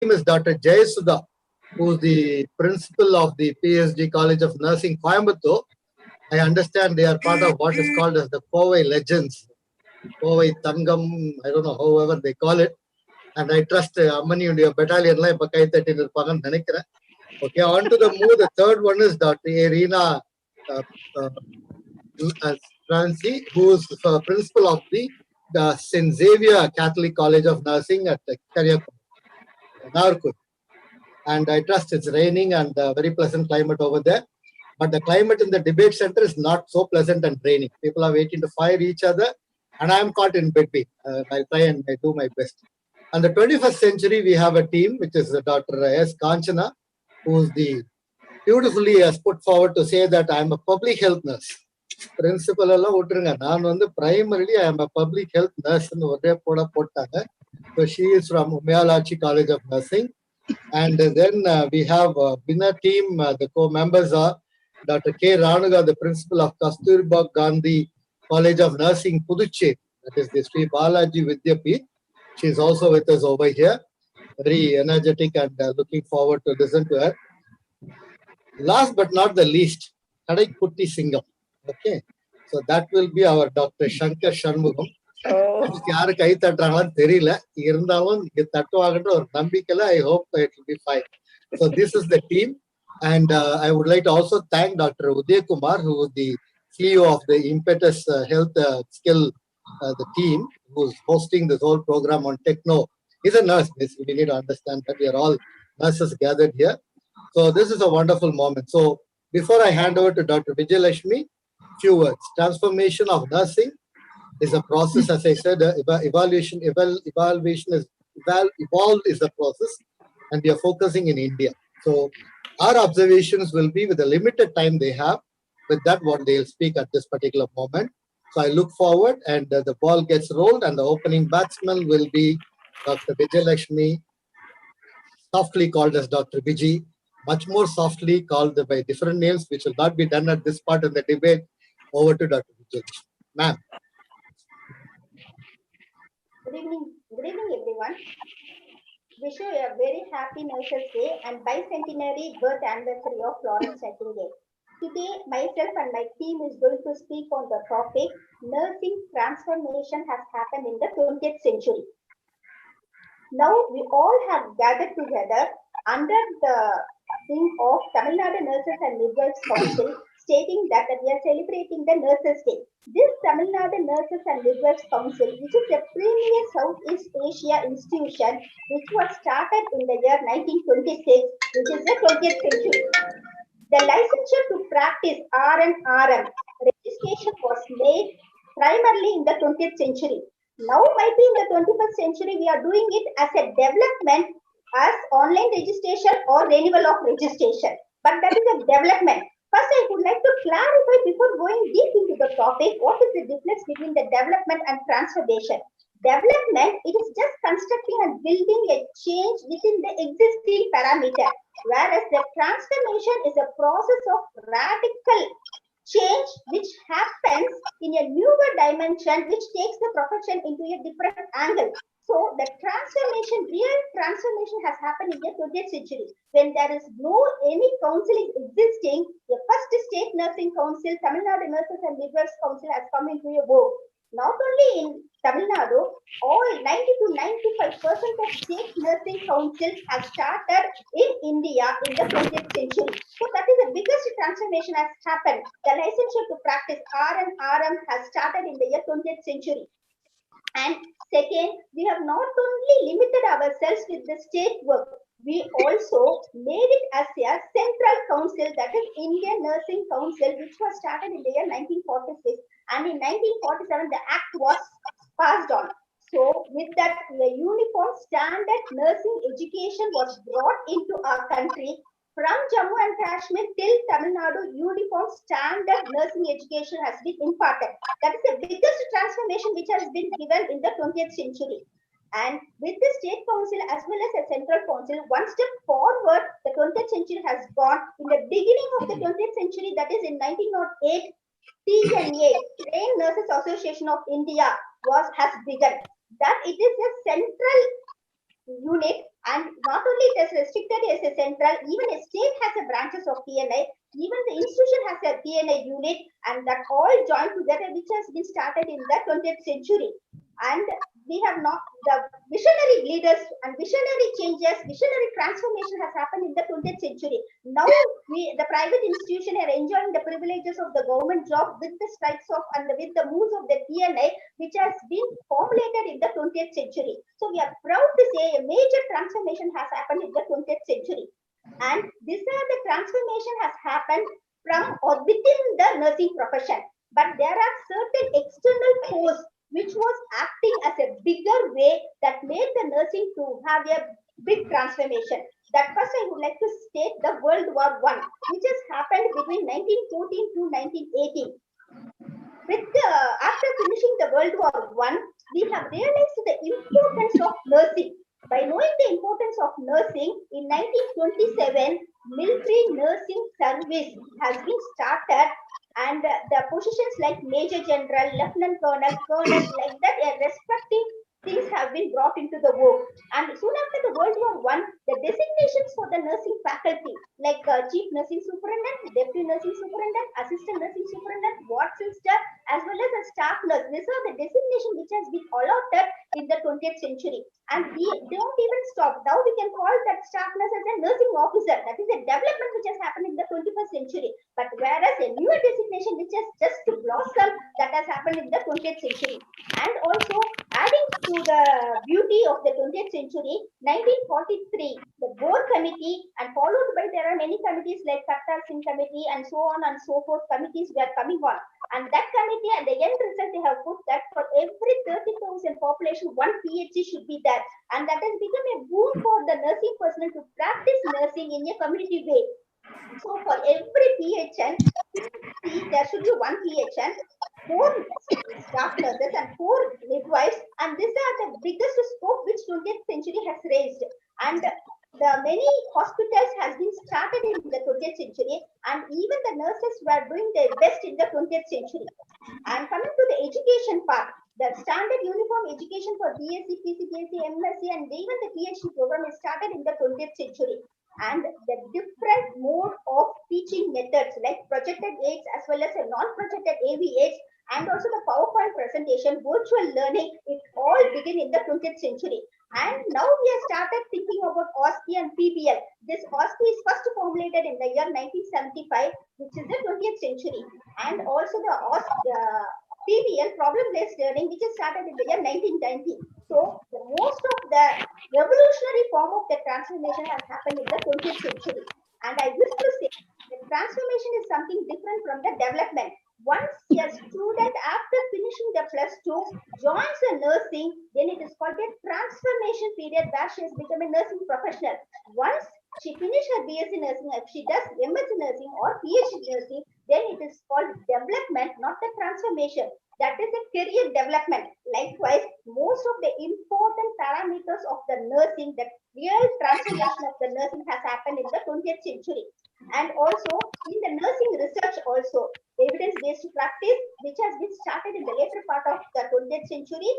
name is Dr. Jayasudha, who is the principal of the PSG College of Nursing, Coimbatore. I understand they are part of what is called as the Kovai Legends, Kovai Tangam, I don't know, however they call it. And I trust Ammani and your battalion. Okay, on to the move. The third one is Dr. Irina uh, Franci, who is principal of the St. Xavier Catholic College of Nursing at Narkut. And I trust it's raining and very pleasant climate over there. But the climate in the debate center is not so pleasant and raining. People are waiting to fire each other, and I am caught in between. I'll try and I do my best. And the 21st century, we have a team, which is Dr. S. Kanchana, who is the beautifully has put forward to say that I am a public health nurse. Principal எல்லாம் விட்டுருங்க, நான் வந்து primarily I am a public health nurse ன்னு ஒரே போட்டாங்க. So she is from Umayalachi College of Nursing. And then we have in our team, the co-members are Dr. K. Ranuga, the principal of Kasturba Gandhi College of Nursing, Puducherry. That is the Sri Balaji Vidyapeeth. She is also with us over here. Very energetic and looking forward to listen to her. Last but not the least, Kadai Kutti Singham. Okay. So that will be our Dr. Shankar Shanmugam. யாரு கை தட்டுறாங்களான்னு தெரியல, இருந்தாலும் தட்டுவாங்கன்ற ஒரு நம்பிக்கையில I hope it will be fine. So this is the team, and I would like to also thank Dr. Uday Kumar, who is the CEO of the Impetus Health Skill, the team who is hosting this whole program on Techno. He's a nurse. Basically, we need to understand that we are all nurses gathered here. So this is a wonderful moment. So before I hand over to Dr. Vijay Lakshmi, few words. Transformation of nursing is a process, as I said. Evolved is the process, and we are focusing in India. So our observations will be with the limited time they have. With that, what they'll speak at this particular moment. So I look forward, and the ball gets rolled, and the opening batsman will be Dr. Vijay Lakshmi, softly called as Dr. Vijay, much more softly called by different names, which will not be done at this part of the debate. Over to Dr. Vijay Lakshmi. Ma'am. Good evening, everyone. Wish you a very happy Nurses Day and bicentenary birth anniversary of Florence Nightingale. Today, myself and my team is going to speak on the topic nursing transformation has happened in the 20th century. Now, we all have gathered together under the theme of Tamil Nadu Nurses and Midwives Council, stating that we are celebrating the Nurses Day. This Tamil Nadu Nurses and Midwives Council, which is a premier Southeast Asia institution, which was started in the year 1926, which is the 20th century. The licensure to practice RN/RM registration was made primarily in the 20th century. Now, might be in the 21st century, we are doing it as a development as online registration or renewal of registration. But that is a development. First, I would like to clarify before going deep into the topic, what is the difference between the development and transformation? Development, it is just constructing and building a change within the existing parameter, whereas the transformation is a process of radical change which happens in a newer dimension, which takes the profession into a different angle. So the transformation, real transformation has happened in the 20th century when there is no any council is existing. The first state nursing council, Tamil Nadu Nurses and Midwives Council, has come into a vogue. Not only in Tamil Nadu, all 90 to 95% of state nursing councils have started in India in the 20th century. So that is the biggest transformation has happened. The licensure to practice RN/RM has started in the year 20th century. And second, we have not only limited ourselves with the state work, we also made it as a central council, that is Indian Nursing Council, which was started in the year 1946. And in 1947, the act was passed on. So with that, the uniform standard nursing education was brought into our country. From Jammu and Kashmir till Tamil Nadu, uniform standard nursing education has been imparted. That is the biggest transformation which has been given in the 20th century. And with the state council as well as a central council, one step forward, the 20th century has gone. In the beginning of the 20th century, that is in 1908, TNA, Trained Nurses Association of India, has begun. That it is a central unit, and not only it is restricted as a central, even a state has a branches of TNI, even the institution has a TNI unit, and that all joined together, which has been started in the 20th century. And we have not the visionary leaders and visionary changes, visionary transformation has happened in the 20th century. Now the private institution are enjoying the privileges of the government job with the strikes of and with the moves of the TNI, which has been formulated in the 20th century. So we are proud to say a major transformation has happened in the 20th century. And this the transformation has happened from or within the nursing profession. But there are certain external forces which was acting as a bigger way that made the nursing to have a big transformation. That first I would like to state the World War I, which has happened between 1914 to 1918. After finishing the World War I, we have realized the importance of nursing. By knowing the importance of nursing, in 1927, military nursing service has been started, and the positions like Major General, Lieutenant Colonel, Colonel, like that, respective things have been brought into the work. And soon after the World War I, the designations for the nursing faculty, like Chief Nursing Superintendent, Deputy Nursing Superintendent, Assistant Nursing Superintendent, Ward Sister, as well as a staff nurse. These are the designation which has been allotted in the 20th century. And we don't even stop. Now we can call that staff nurse as a nursing officer. That is a development which has happened in the 21st century. But whereas a newer designation which has just to blossom, that has happened in the 20th century. And also adding to the beauty of the 20th century, 1943, the board committee, and followed by there are many committees like Kartar Singh committee and so on and so forth, committees were coming on. And that committee at the end result, they have put that for every 30,000 population, one PhD should be there. And that has become a boon for the nursing personnel to practice nursing in a community way. So for every PHN, there should be one PHN, 4 staff nurses and 4 midwives. And these are the biggest scope which 20th century has raised. And the many hospitals has been started in the 20th century, and even the nurses were doing their best in the 20th century. And coming to the education part, the standard uniform education for BSc, PCPSc, MSc, and even the PhD program is started in the 20th century. And the different mode of teaching methods like projected aids as well as a non-projected AV aids, and also the PowerPoint presentation, virtual learning, it all began in the 20th century. And now we have started thinking about OSCE and PBL. This OSCE is first formulated in the year 1975, which is the 20th century. And also the PBL, problem-based learning, which is started in the year 1990. So the most of the revolutionary form of the transformation has happened in the 20th century. And I wish to say the transformation is something different from the development. Once a student after finishing the +2 joins a nursing, then it is called a transformation period where she has become a nursing professional. Once she finishes her BSc nursing, if she does MSc nursing or PhD nursing, then it is called development, not the transformation. That is a career development. Likewise, most of the important parameters of the nursing, the real transformation of the nursing has happened in the 20th century. And also in the nursing research also, evidence-based practice, which has been started in the later part of the 20th century,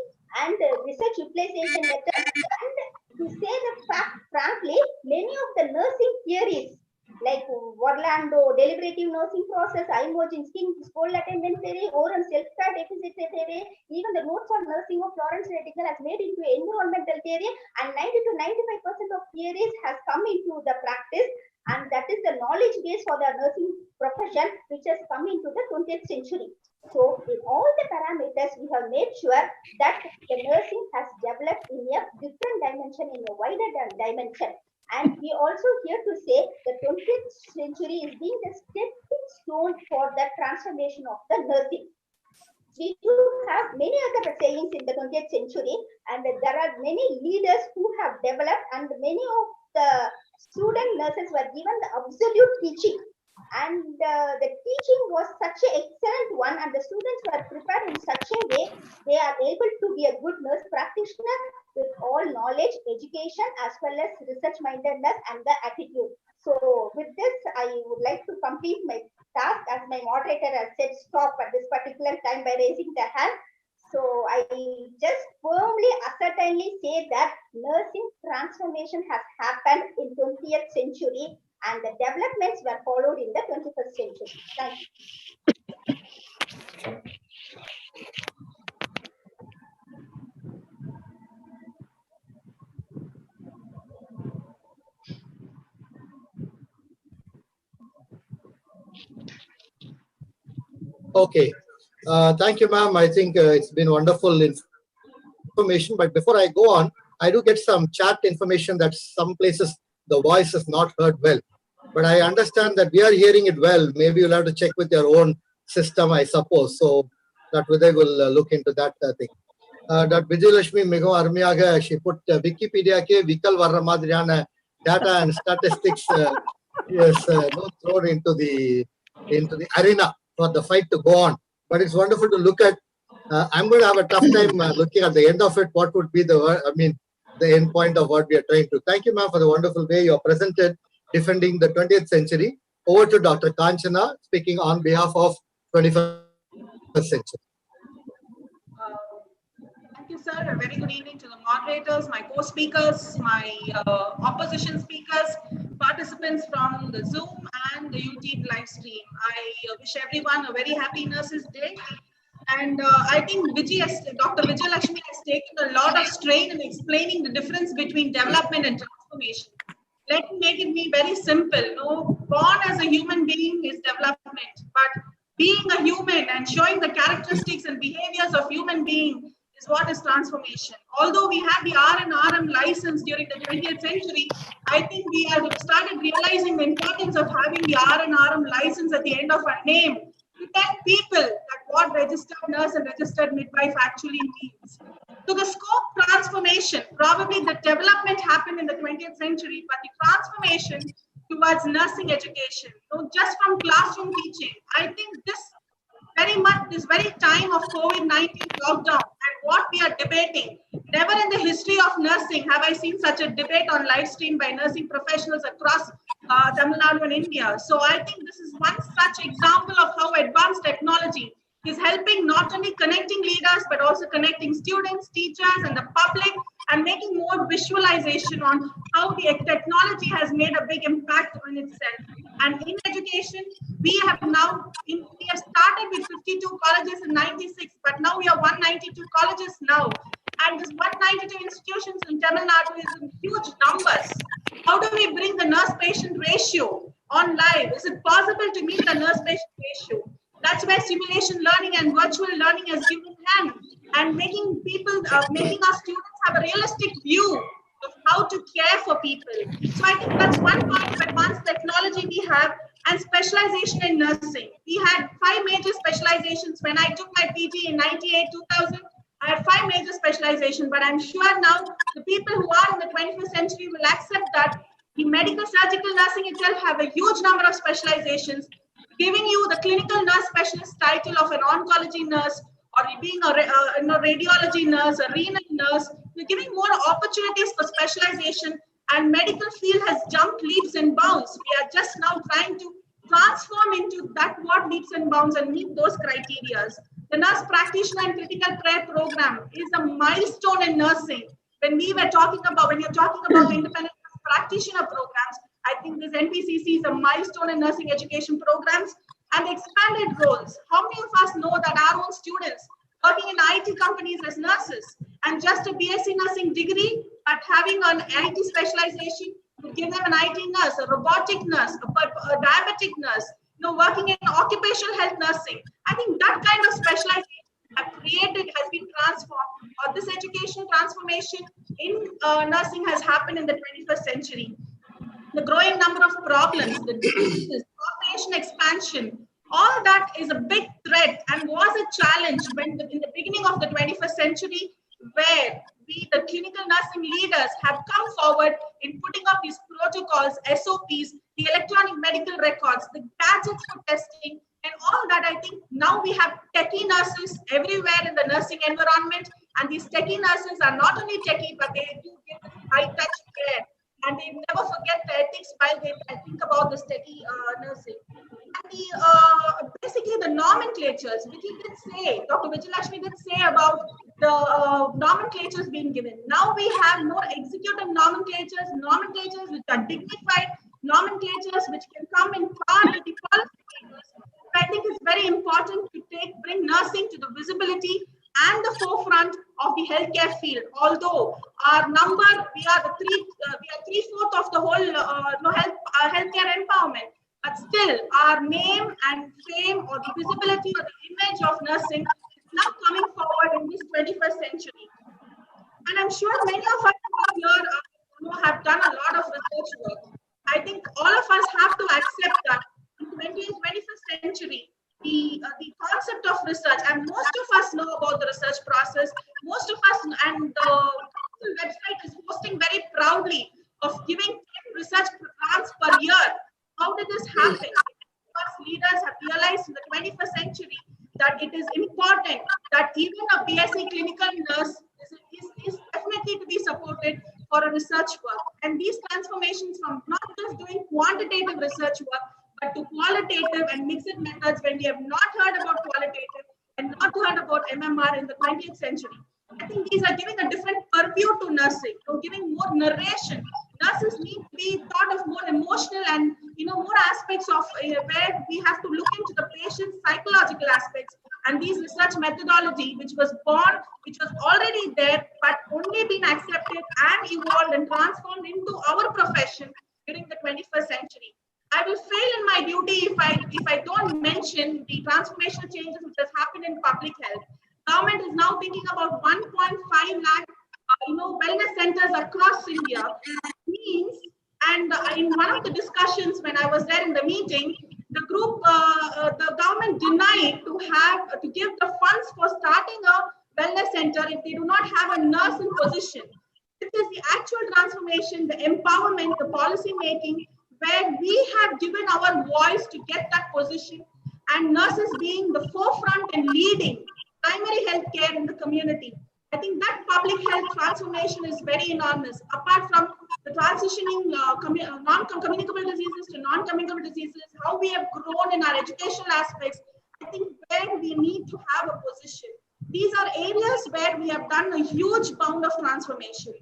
and research utilization methods. And to say the fact, frankly, many of the nursing theories like Orlando, deliberative nursing process, Imogen, school attendance theory, Oram self-care deficit theory, even the notes on nursing of Florence Nightingale has made into environmental theory, and 90 to 95% of theories has come into the practice. And that is the knowledge base for the nursing profession, which has come into the 20th century. So in all the parameters, we have made sure that the nursing has developed in a different dimension, in a wider dimension. And we also here to say the 20th century is being the stepping stone for the transformation of the nursing. We do have many other sayings in the 20th century, and there are many leaders who have developed, and many of the student nurses were given the absolute teaching. And the teaching was such an excellent one, and the students were prepared in such a way they are able to be a good nurse practitioner with all knowledge, education, as well as research mindedness and the attitude. So with this, I would like to complete my task, as my moderator has said stop at this particular time by raising the hand. So I just firmly, ascertainly say that nursing transformation has happened in 20th century and the developments were followed in the 21st century. Thank you. Okay. Thank you, ma'am. I think it's been wonderful information. But before I go on, I do get some chat information that some places the voice is not heard well. But I understand that we are hearing it well. Maybe you'll have to check with your own system, I suppose. So that Vijay will look into that thing. That Vijayalakshmi மிகவும் அருமையாக she put விக்கிபீடியாக்கே விக்கல் வர்ற மாதிரியான data and statistics thrown into the arena for the fight to go on. But it's wonderful to look at. I'm going to have a tough time looking at the end of it. What would be the end point of what we are trying to. Thank you, ma'am, for the wonderful way you are presented, defending the 20th century. Over to Dr. Kanchana, speaking on behalf of 21st century. Thank you, sir. A very good evening to the moderators, my co-speakers, my opposition speakers, participants from the Zoom and the YouTube live stream. I wish everyone a very happy Nurses Day. And I think Dr. Vijayalakshmi has taken a lot of strain in explaining the difference between development and transformation. Let me make it very simple. Born as a human being is development, but being a human and showing the characteristics and behaviors of human being is what is transformation. Although we had the R&RM license during the 20th century, I think we have started realizing the importance of having the R&RM license at the end of our name to tell people that what registered nurse and registered midwife actually means. So the scope transformation, probably the development happened in the 20th century, but the transformation towards nursing education, just from classroom teaching, I think this very time of COVID-19 lockdown and what we are debating, never in the history of nursing have I seen such a debate on live stream by nursing professionals across Tamil Nadu and India. So I think this is one such example of how advanced technology is helping not only connecting leaders, but also connecting students, teachers, and the public, and making more visualization on how the technology has made a big impact on itself. And in education, we have started with 52 colleges in 96, but now we are 192 colleges now. And this 192 institutions in Tamil Nadu is in huge numbers. How do we bring the nurse-patient ratio on live? Is it possible to meet the nurse-patient ratio? That's where simulation learning and virtual learning has given hand, and making our students have a realistic view of how to care for people. So I think that's one part of advanced technology we have, and specialization in nursing. We had 5 major specializations. When I took my PG in 98, 2000, I had 5 major specializations, but I'm sure now the people who are in the 21st century will accept that the medical surgical nursing itself have a huge number of specializations, giving you the clinical nurse specialist title of an oncology nurse, or being a radiology nurse, a renal nurse. We're giving more opportunities for specialization, and medical field has jumped leaps and bounds. We are just now trying to transform into that what leaps and bounds and meet those criteria. The nurse practitioner and critical care program is a milestone in nursing. When you're talking about the independent practitioner programs, I think this NPCC is a milestone in nursing education programs and expanded roles. How many of us know that our own students working in IT companies as nurses and just a BSc nursing degree, but having an IT specialization would give them an IT nurse, a robotic nurse, a diabetic nurse, working in occupational health nursing. I think that kind of specialization has been transformed, or this education transformation in nursing has happened in the 21st century. The growing number of problems, the diseases, population expansion, all that is a big threat and was a challenge in the beginning of the 21st century, where we, the clinical nursing leaders, have come forward in putting up these protocols, SOPs, the electronic medical records, the gadgets for testing, and all that. I think now we have techie nurses everywhere in the nursing environment, and these techie nurses are not only techie, but they do give high-touch care. And they never forget the ethics while they think about this techie nursing. Basically the nomenclatures, which he did say, Dr. Vijayalakshmi did say about the nomenclatures being given. Now we have more executive nomenclatures which are dignified, nomenclatures which can come in par with the policymakers. I think it's very important to bring nursing to the visibility and the forefront of the healthcare field. Although our number, we are 3/4 of the whole healthcare empowerment. But still, our name and fame or the visibility or the image of nursing is now coming forward in this 21st century. And I'm sure many of us here have done a lot of research work. I think all of us have to accept that in 21st century, the concept of research, and most of us know about the research process, most of us, and the website is posting very proudly of giving 10 research grants per year. How did this happen? Because leaders have realized in the 21st century that it is important that even a BSc clinical nurse is definitely to be supported for a research work. And these transformations from not just doing quantitative research work, but to qualitative and mixed methods when we have not heard about qualitative and not heard about MMR in the 20th century. I think these are giving a different purview to nursing, giving more narration. Nurses need to be thought of more emotional and more aspects of where we have to look into the patient's psychological aspects. And these research methodology, which was born, which was already there, but only been accepted and evolved and transformed into our profession during the 21st century. I will fail in my duty if I don't mention the transformational changes which has happened in public health. Government is now thinking about 1.5 lakh wellness centers across India. Means, and in one of the discussions when I was there in the meeting, the group, the government denied to give the funds for starting a wellness center if they do not have a nurse in position. This is the actual transformation, the empowerment, the policy making, where we have given our voice to get that position, and nurses being the forefront and leading primary health care in the community. I think that public health transformation is very enormous. Apart from the transitioning non-communicable diseases to non-communicable diseases, how we have grown in our educational aspects, I think where we need to have a position. These are areas where we have done a huge bound of transformation.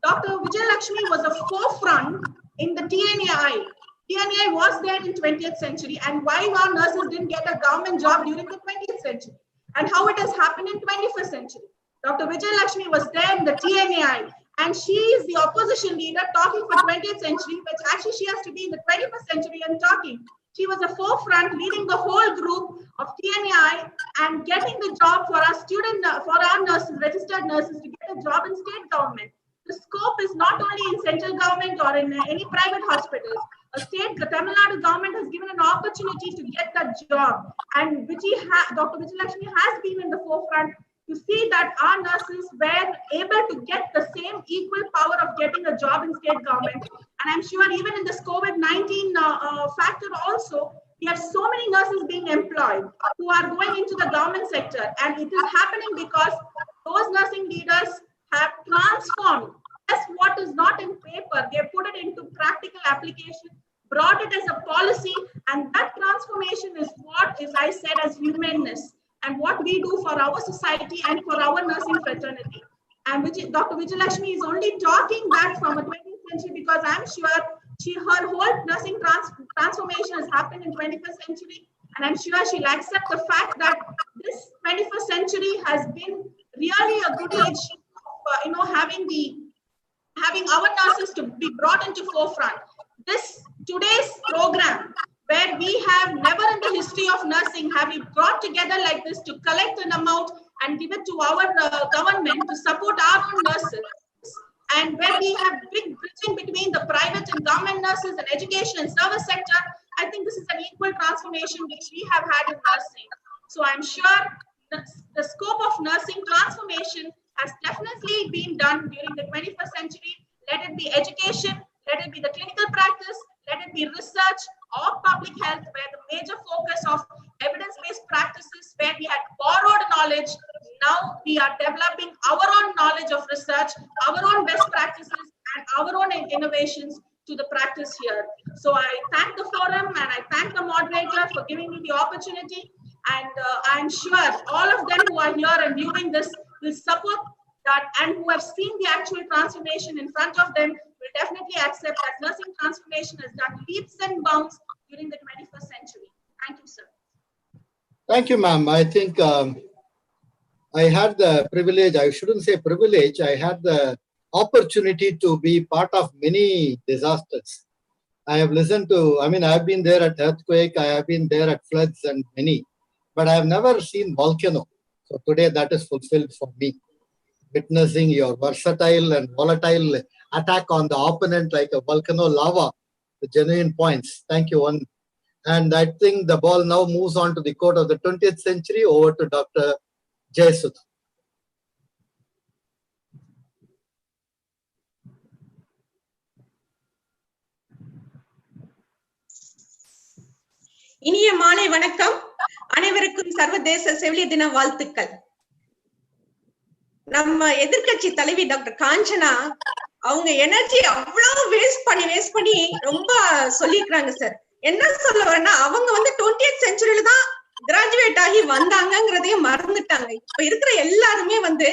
Dr. Vijayalakshmi was a forefront in the TNAI. TNAI was there in 20th century, and why our nurses didn't get a government job during the 20th century, and how it has happened in 21st century. Dr. Vijayalakshmi was there in the TNAI, and she is the opposition leader talking for 20th century, which actually she has to be in the 21st century and talking. She was a forefront leading the whole group of TNAI and getting the job for our nurses, registered nurses, to get a job in state government. The scope is not only in central government or in any private hospitals. The Tamil Nadu government has given an opportunity to get that job, and Dr. Vijayalakshmi has been in the forefront to see that our nurses were able to get the same equal power of getting a job in state government. And I'm sure even in this COVID-19 factor also, we have so many nurses being employed who are going into the government sector. And it is happening because those nursing leaders have transformed just what is not in paper. They put it into practical application, brought it as a policy, and that transformation is what is, I said, as humanness, and what we do for our society and for our nursing fraternity. And Dr. Vijayalakshmi is only talking that from a 20th century because I'm sure her whole nursing transformation has happened in 21st century, and I'm sure she'll accept the fact that this 21st century has been really a good age of, having our nurses to be brought into forefront. Today's program, where we have never in the history of nursing have we brought together like this to collect an amount and give it to our government to support our own nurses, and where we have big bridging between the private and government nurses and education and service sector. I think this is an equal transformation which we have had in nursing. So I'm sure the scope of nursing transformation has definitely been done during the 21st century. Let it be education, let it be the clinical practice, let it be research or public health, where the major focus of evidence-based practices, where we had borrowed knowledge, now we are developing our own knowledge of research, our own best practices, and our own innovations to the practice here. So I thank the forum and I thank the moderator for giving me the opportunity. And I'm sure all of them who are here and viewing this will support that, and who have seen the actual transformation in front of them will definitely accept that nursing transformation has done leaps and bounds during the 21st century. Thank you, sir. Thank you, ma'am. I think I had the privilege, I shouldn't say privilege, I had the opportunity to be part of many disasters. I have listened to, I have been there at earthquake, I have been there at floods and many, but I have never seen volcano. So today that is fulfilled for me. Witnessing your versatile and volatile attack on the opponent like a volcano lava, the genuine points. Thank you. And I think the ball now moves on to the court of the 20th century. Over to Dr. Jayasudha. இனிய மாலை வணக்கம். அனைவருக்கும் சர்வதேச செவிலியர் தின வாழ்த்துக்கள். நம்ம எதிர்க்கட்சி தலைவி டாக்டர் காஞ்சனா அவங்க எனர்ஜி அவ்வளவு வேஸ்ட் பண்ணி ரொம்ப சொல்லிருக்காங்க சார். என்ன சொல்ல வரேன்னா, அவங்க வந்து 20th செஞ்சுரியில தான் கிராஜுவேட் ஆகி வந்தாங்கிறதையும் மறந்துட்டாங்க. இப்ப இருக்கிற எல்லாருமே வந்து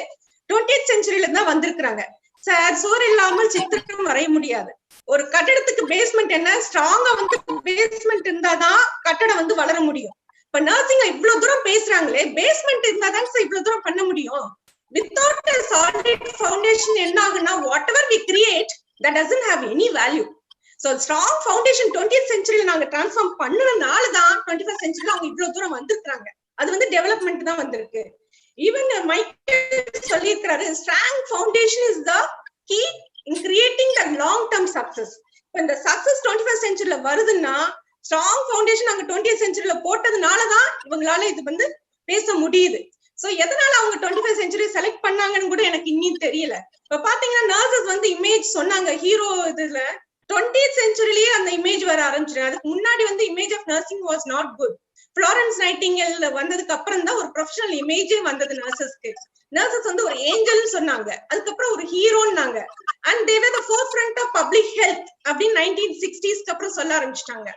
20th செஞ்சுரியில தான் வந்திருக்கிறாங்க சார். சோறு இல்லாமல் சித்திரம் வரைய முடியாது. ஒரு கட்டடத்துக்கு பேஸ்மெண்ட் என்ன, ஸ்ட்ராங்கா வந்து பேஸ்மெண்ட் இருந்தாதான் கட்டடம் வந்து வளர முடியும். இப்ப நர்சிங் இவ்வளவு தூரம் பேசுறாங்களே, பேஸ்மெண்ட் இருந்தாதான் சார் இவ்வளவு தூரம் பண்ண முடியும். Without a solid foundation என்ன ஆகுனா, whatever we create that doesn't have any value. So strong foundation 20th centuryல நாங்க டிரான்ஸ்ஃபார்ம் பண்ணனால தான் 21st centuryல அவங்க இவ்வளவு தூரம் வந்திருக்காங்க. அது வந்து டெவலப்மெண்ட் தான் வந்திருக்கு. ஈவன் மைக்கேல் சொல்லியிருக்கிறாரு, strong foundation is the key in creating the long term success. இப்ப இந்த சக்சஸ் 21st centuryல வருதுன்னா, strong foundation நாங்க 20th centuryல போட்டதுனால தான் இவங்களால இது வந்து பேச முடியுது. சோ எதனால அவங்க 21st century செலக்ட் பண்ணாங்கன்னு கூட எனக்கு இன்னும் தெரியல. இப்ப பாத்தீங்கன்னா நர்சஸ் வந்து இமேஜ் சொன்னாங்க ஹீரோ இதுல 20th centuryலயே அந்த இமேஜ் வர ஆரம்பிச்சிரு. அதுக்கு முன்னாடி வந்து image of nursing was not good. Florence Nightingale வந்ததுக்கு அப்புறம் தான் ஒரு ப்ரொஃபஷனல் இமேஜே வந்தது நர்சஸ்க்கு. நர்சஸ் வந்து ஒரு ஏஞ்சல்னு சொன்னாங்க, அதுக்கப்புறம் ஒரு ஹீரோன்னாங்க. And they were the forefront of public health அப்படின்னு 1960s அப்புறம் சொல்ல ஆரம்பிச்சிட்டாங்க.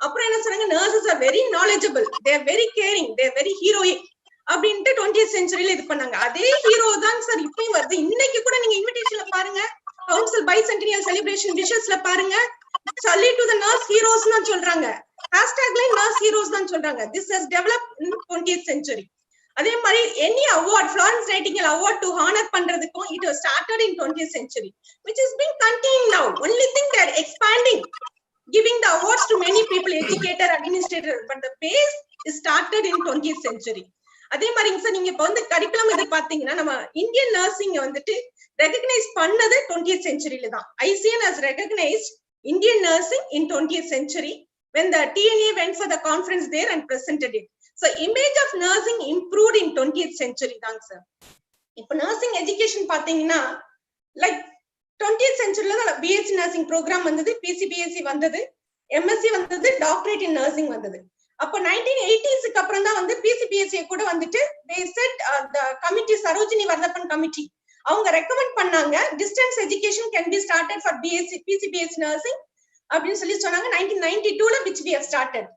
அப்புறம் என்ன சொன்னாங்க, nurses are very knowledgeable, they are very caring, they are very heroic அப்படின்ட்டு 20th centuryல இது பண்ணாங்க. அதே ஹீரோ தான் சார் இப்பயும் வருது. இன்னைக்கு கூட நீங்க இன்விடேஷன்ல பாருங்க, கவுன்சில் பைசென்டனியல் செலிப்ரேஷன் விஷஸ்ல பாருங்க, சல்லி டு தி நர்ஸ் ஹீரோஸ் தான் சொல்றாங்க. ஹேஷ்டேக்ல நர்ஸ் ஹீரோஸ் தான் சொல்றாங்க. This has developed in 20th century. அதே மாதிரி any award, Florence Nightingale award to honour பண்றதுக்கும் it was started in 20th century, which is being continuing now. Only thing they are expanding, giving the awards to many people, educator, administrator, but the base is started in 20th century. அதே மாதிரிங்க sir, நீங்க இப்ப வந்து curriculum எது பாத்தீங்கன்னா, நம்ம Indian nursing வந்துட்டு recognise பண்ணது 20th centuryல தான். ICN has recognized Indian nursing in 20th century when the TNA went for the conference there and presented it. So image of nursing improved in 20th century தாங்க sir. இப்ப nursing education பாத்தீங்கன்னா, like 20th centuryல தான் BSc nursing program வந்தது, PCBSc வந்தது, MSc வந்தது, doctorate in nursing வந்தது. அப்ப 1980s அப்புறம் தான் வந்து PCBSc கூட வந்துட்டு they said the committee, Sarojini Varadappan committee, அவங்க ரெக்கமெண்ட் பண்ணாங்க distance education can be started for PCBSc nursing அப்படின்னு சொல்லி சொன்னாங்க 1992ல, which we have started.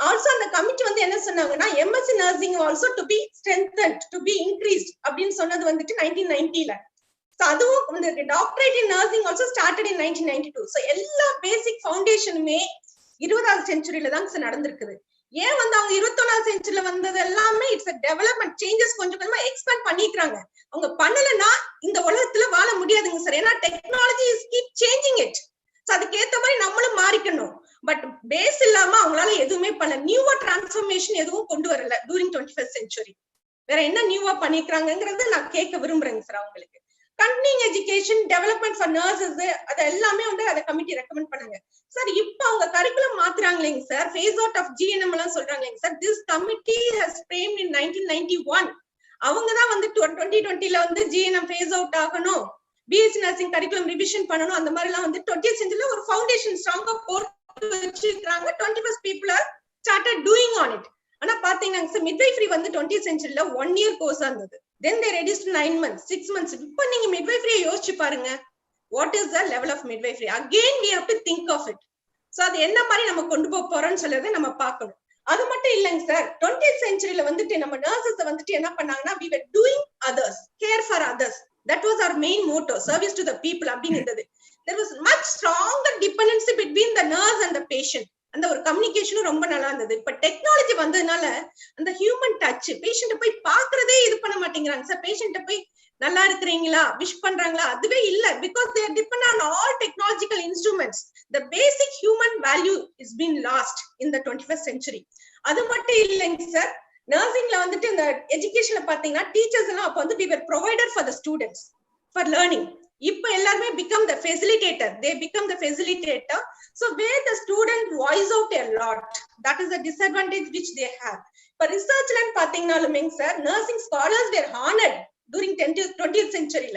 Also அந்த கமிட்டி வந்து என்ன சொன்னாங்கன்னா, MSc nursing also to be strengthened, to be increased அப்படின்னு சொன்னது வந்துட்டு 1990ல. சோ அதுவும் வந்து doctorate in nursing also started in 1992. So எல்லா பேசிக் ஃபவுண்டேஷனுமே 20th centuryல தான் நடந்திருக்குது. ஏன் வந்து அவங்க 21st centuryல வந்தது எல்லாமே இட்ஸ் டெவலப்மெண்ட் சேஞ்சஸ், கொஞ்சம் கொஞ்சமா எக்ஸ்பேண்ட் பண்ணிக்கிறாங்க. அவங்க பண்ணலன்னா இந்த உலகத்துல வாழ முடியாதுங்க சார். ஏன்னா technology is keep changing it. So அதுக்கு ஏத்த மாதிரி நம்மளும் மாறிக்கணும். பட் பேஸ் இல்லாம அவங்களால எதுவுமே பண்ணல. நியூவா டிரான்ஸ்ஃபர்மேஷன் எதுவும் கொண்டு வரல டூரிங் 21st century. வேற என்ன நியூவா பண்ணிக்கிறாங்கிறத நான் கேட்க விரும்புறேங்க சார். அவங்களுக்கு continue education, development for nurses, அது எல்லாமே வந்து அதை கமிட்டி ரெக்கமெண்ட் பண்ணாங்க சார். இப்ப அவங்க கரிக்குலம் மாத்துறாங்களேங்க sir, phase out of GNM எல்லாம் சொல்றாங்களேங்க sir. This committee has framed in 1991. அவங்க தான் வந்து 2020ல வந்து GNM ஃபேஸ் அவுட் ஆகணும், BSc நர்சிங் கரிக்குலம் ரிவிஷன் பண்ணணும், அந்த மாதிரி எல்லாம் வந்து 20th centuryல ஒரு ஃபவுண்டேஷன் ஸ்ட்ராங்கா போட்டு வச்சிருக்காங்க. 21st people are started doing on it. ஆனா பாத்தீங்கன்னா சார், மிட்வைஃபரி வந்து 20th centuryல 1 year கோர்ஸா இருந்தது. Then they reduced to 9 months, 6 months. இப்ப நீங்க மிட்வைஃபரியை யோசிச்சு பாருங்க. What is the level of midwifery? Again we have to think of it. So அது என்ன மாதிரி நம்ம கொண்டு போக போறோம்னு சொல்றதை நம்ம பார்க்கணும். அது மட்டும் இல்லைங்க சார், 20th centuryல வந்துட்டு நம்ம நர்சஸ் வந்துட்டு என்ன பண்ணாங்கன்னா, we were doing others, care for others. That was our main motto, service to the people அப்படிங்கிறது. There was much stronger dependency between the nurse and the patient. அந்த ஒரு கம்யூனிகேஷனும் ரொம்ப நல்லா இருந்தது. இப்ப டெக்னாலஜி வந்ததுனால அந்த ஹியூமன் டச், பேஷண்ட போய் பாக்குறதே இது பண்ண மாட்டேங்கிறாங்க சார். பேஷண்ட போய் நல்லா இருக்கிறீங்களா, விஷ் பண்றாங்களா, அதுவே இல்ல. Because they are dependent on all technological instruments. The basic human value is being lost in the 21st century. அது மட்டும் இல்லைங்க சார், நர்சிங்ல வந்துட்டு இந்த எஜுகேஷன்ல பாத்தீங்கன்னா டீச்சர்ஸ் எல்லாம் அப்ப வந்து we were provider for the students for learning. இப்ப எல்லாருமே become the facilitator. They become the facilitator. So where the student voice out a lot, that is the disadvantage which they have. இப்ப ரிசர்ச்ல பாத்தீங்கன்னாலுமே sir, nursing scholars were honored during 20th century.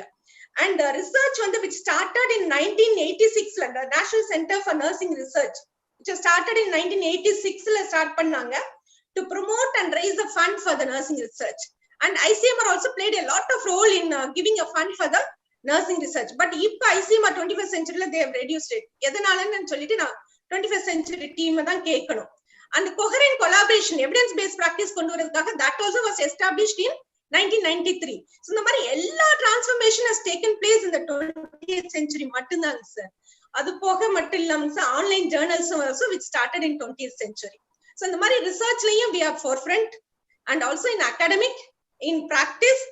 And the research வந்து which started in 1986 la, the National Center for Nursing Research, which started in 1986 la start பண்ணாங்க to promote and raise a fund for the nursing research. And ICMR also played a lot of role in giving a fund for the nursing research. But இப்ப ICMR 21st century they have reduced it. எதனாலன்னு சொல்லிட்டு நான் 21st century team தான் கேட்கணும். And coherent collaboration, evidence based practice கொண்டு வரதுக்காக that also was established in 1993. So இந்த மாதிரி எல்லா transformation has taken place in the 20th century மட்டும்தாங்க சார். அது போக மட்டும் இல்லாம சார், ஆன்லைன் ஜேர்னல்ஸும் also which started in 20th century. So இந்த மாதிரி ரிசர்ச்லயும் we are forefront, and also in academic, in practice,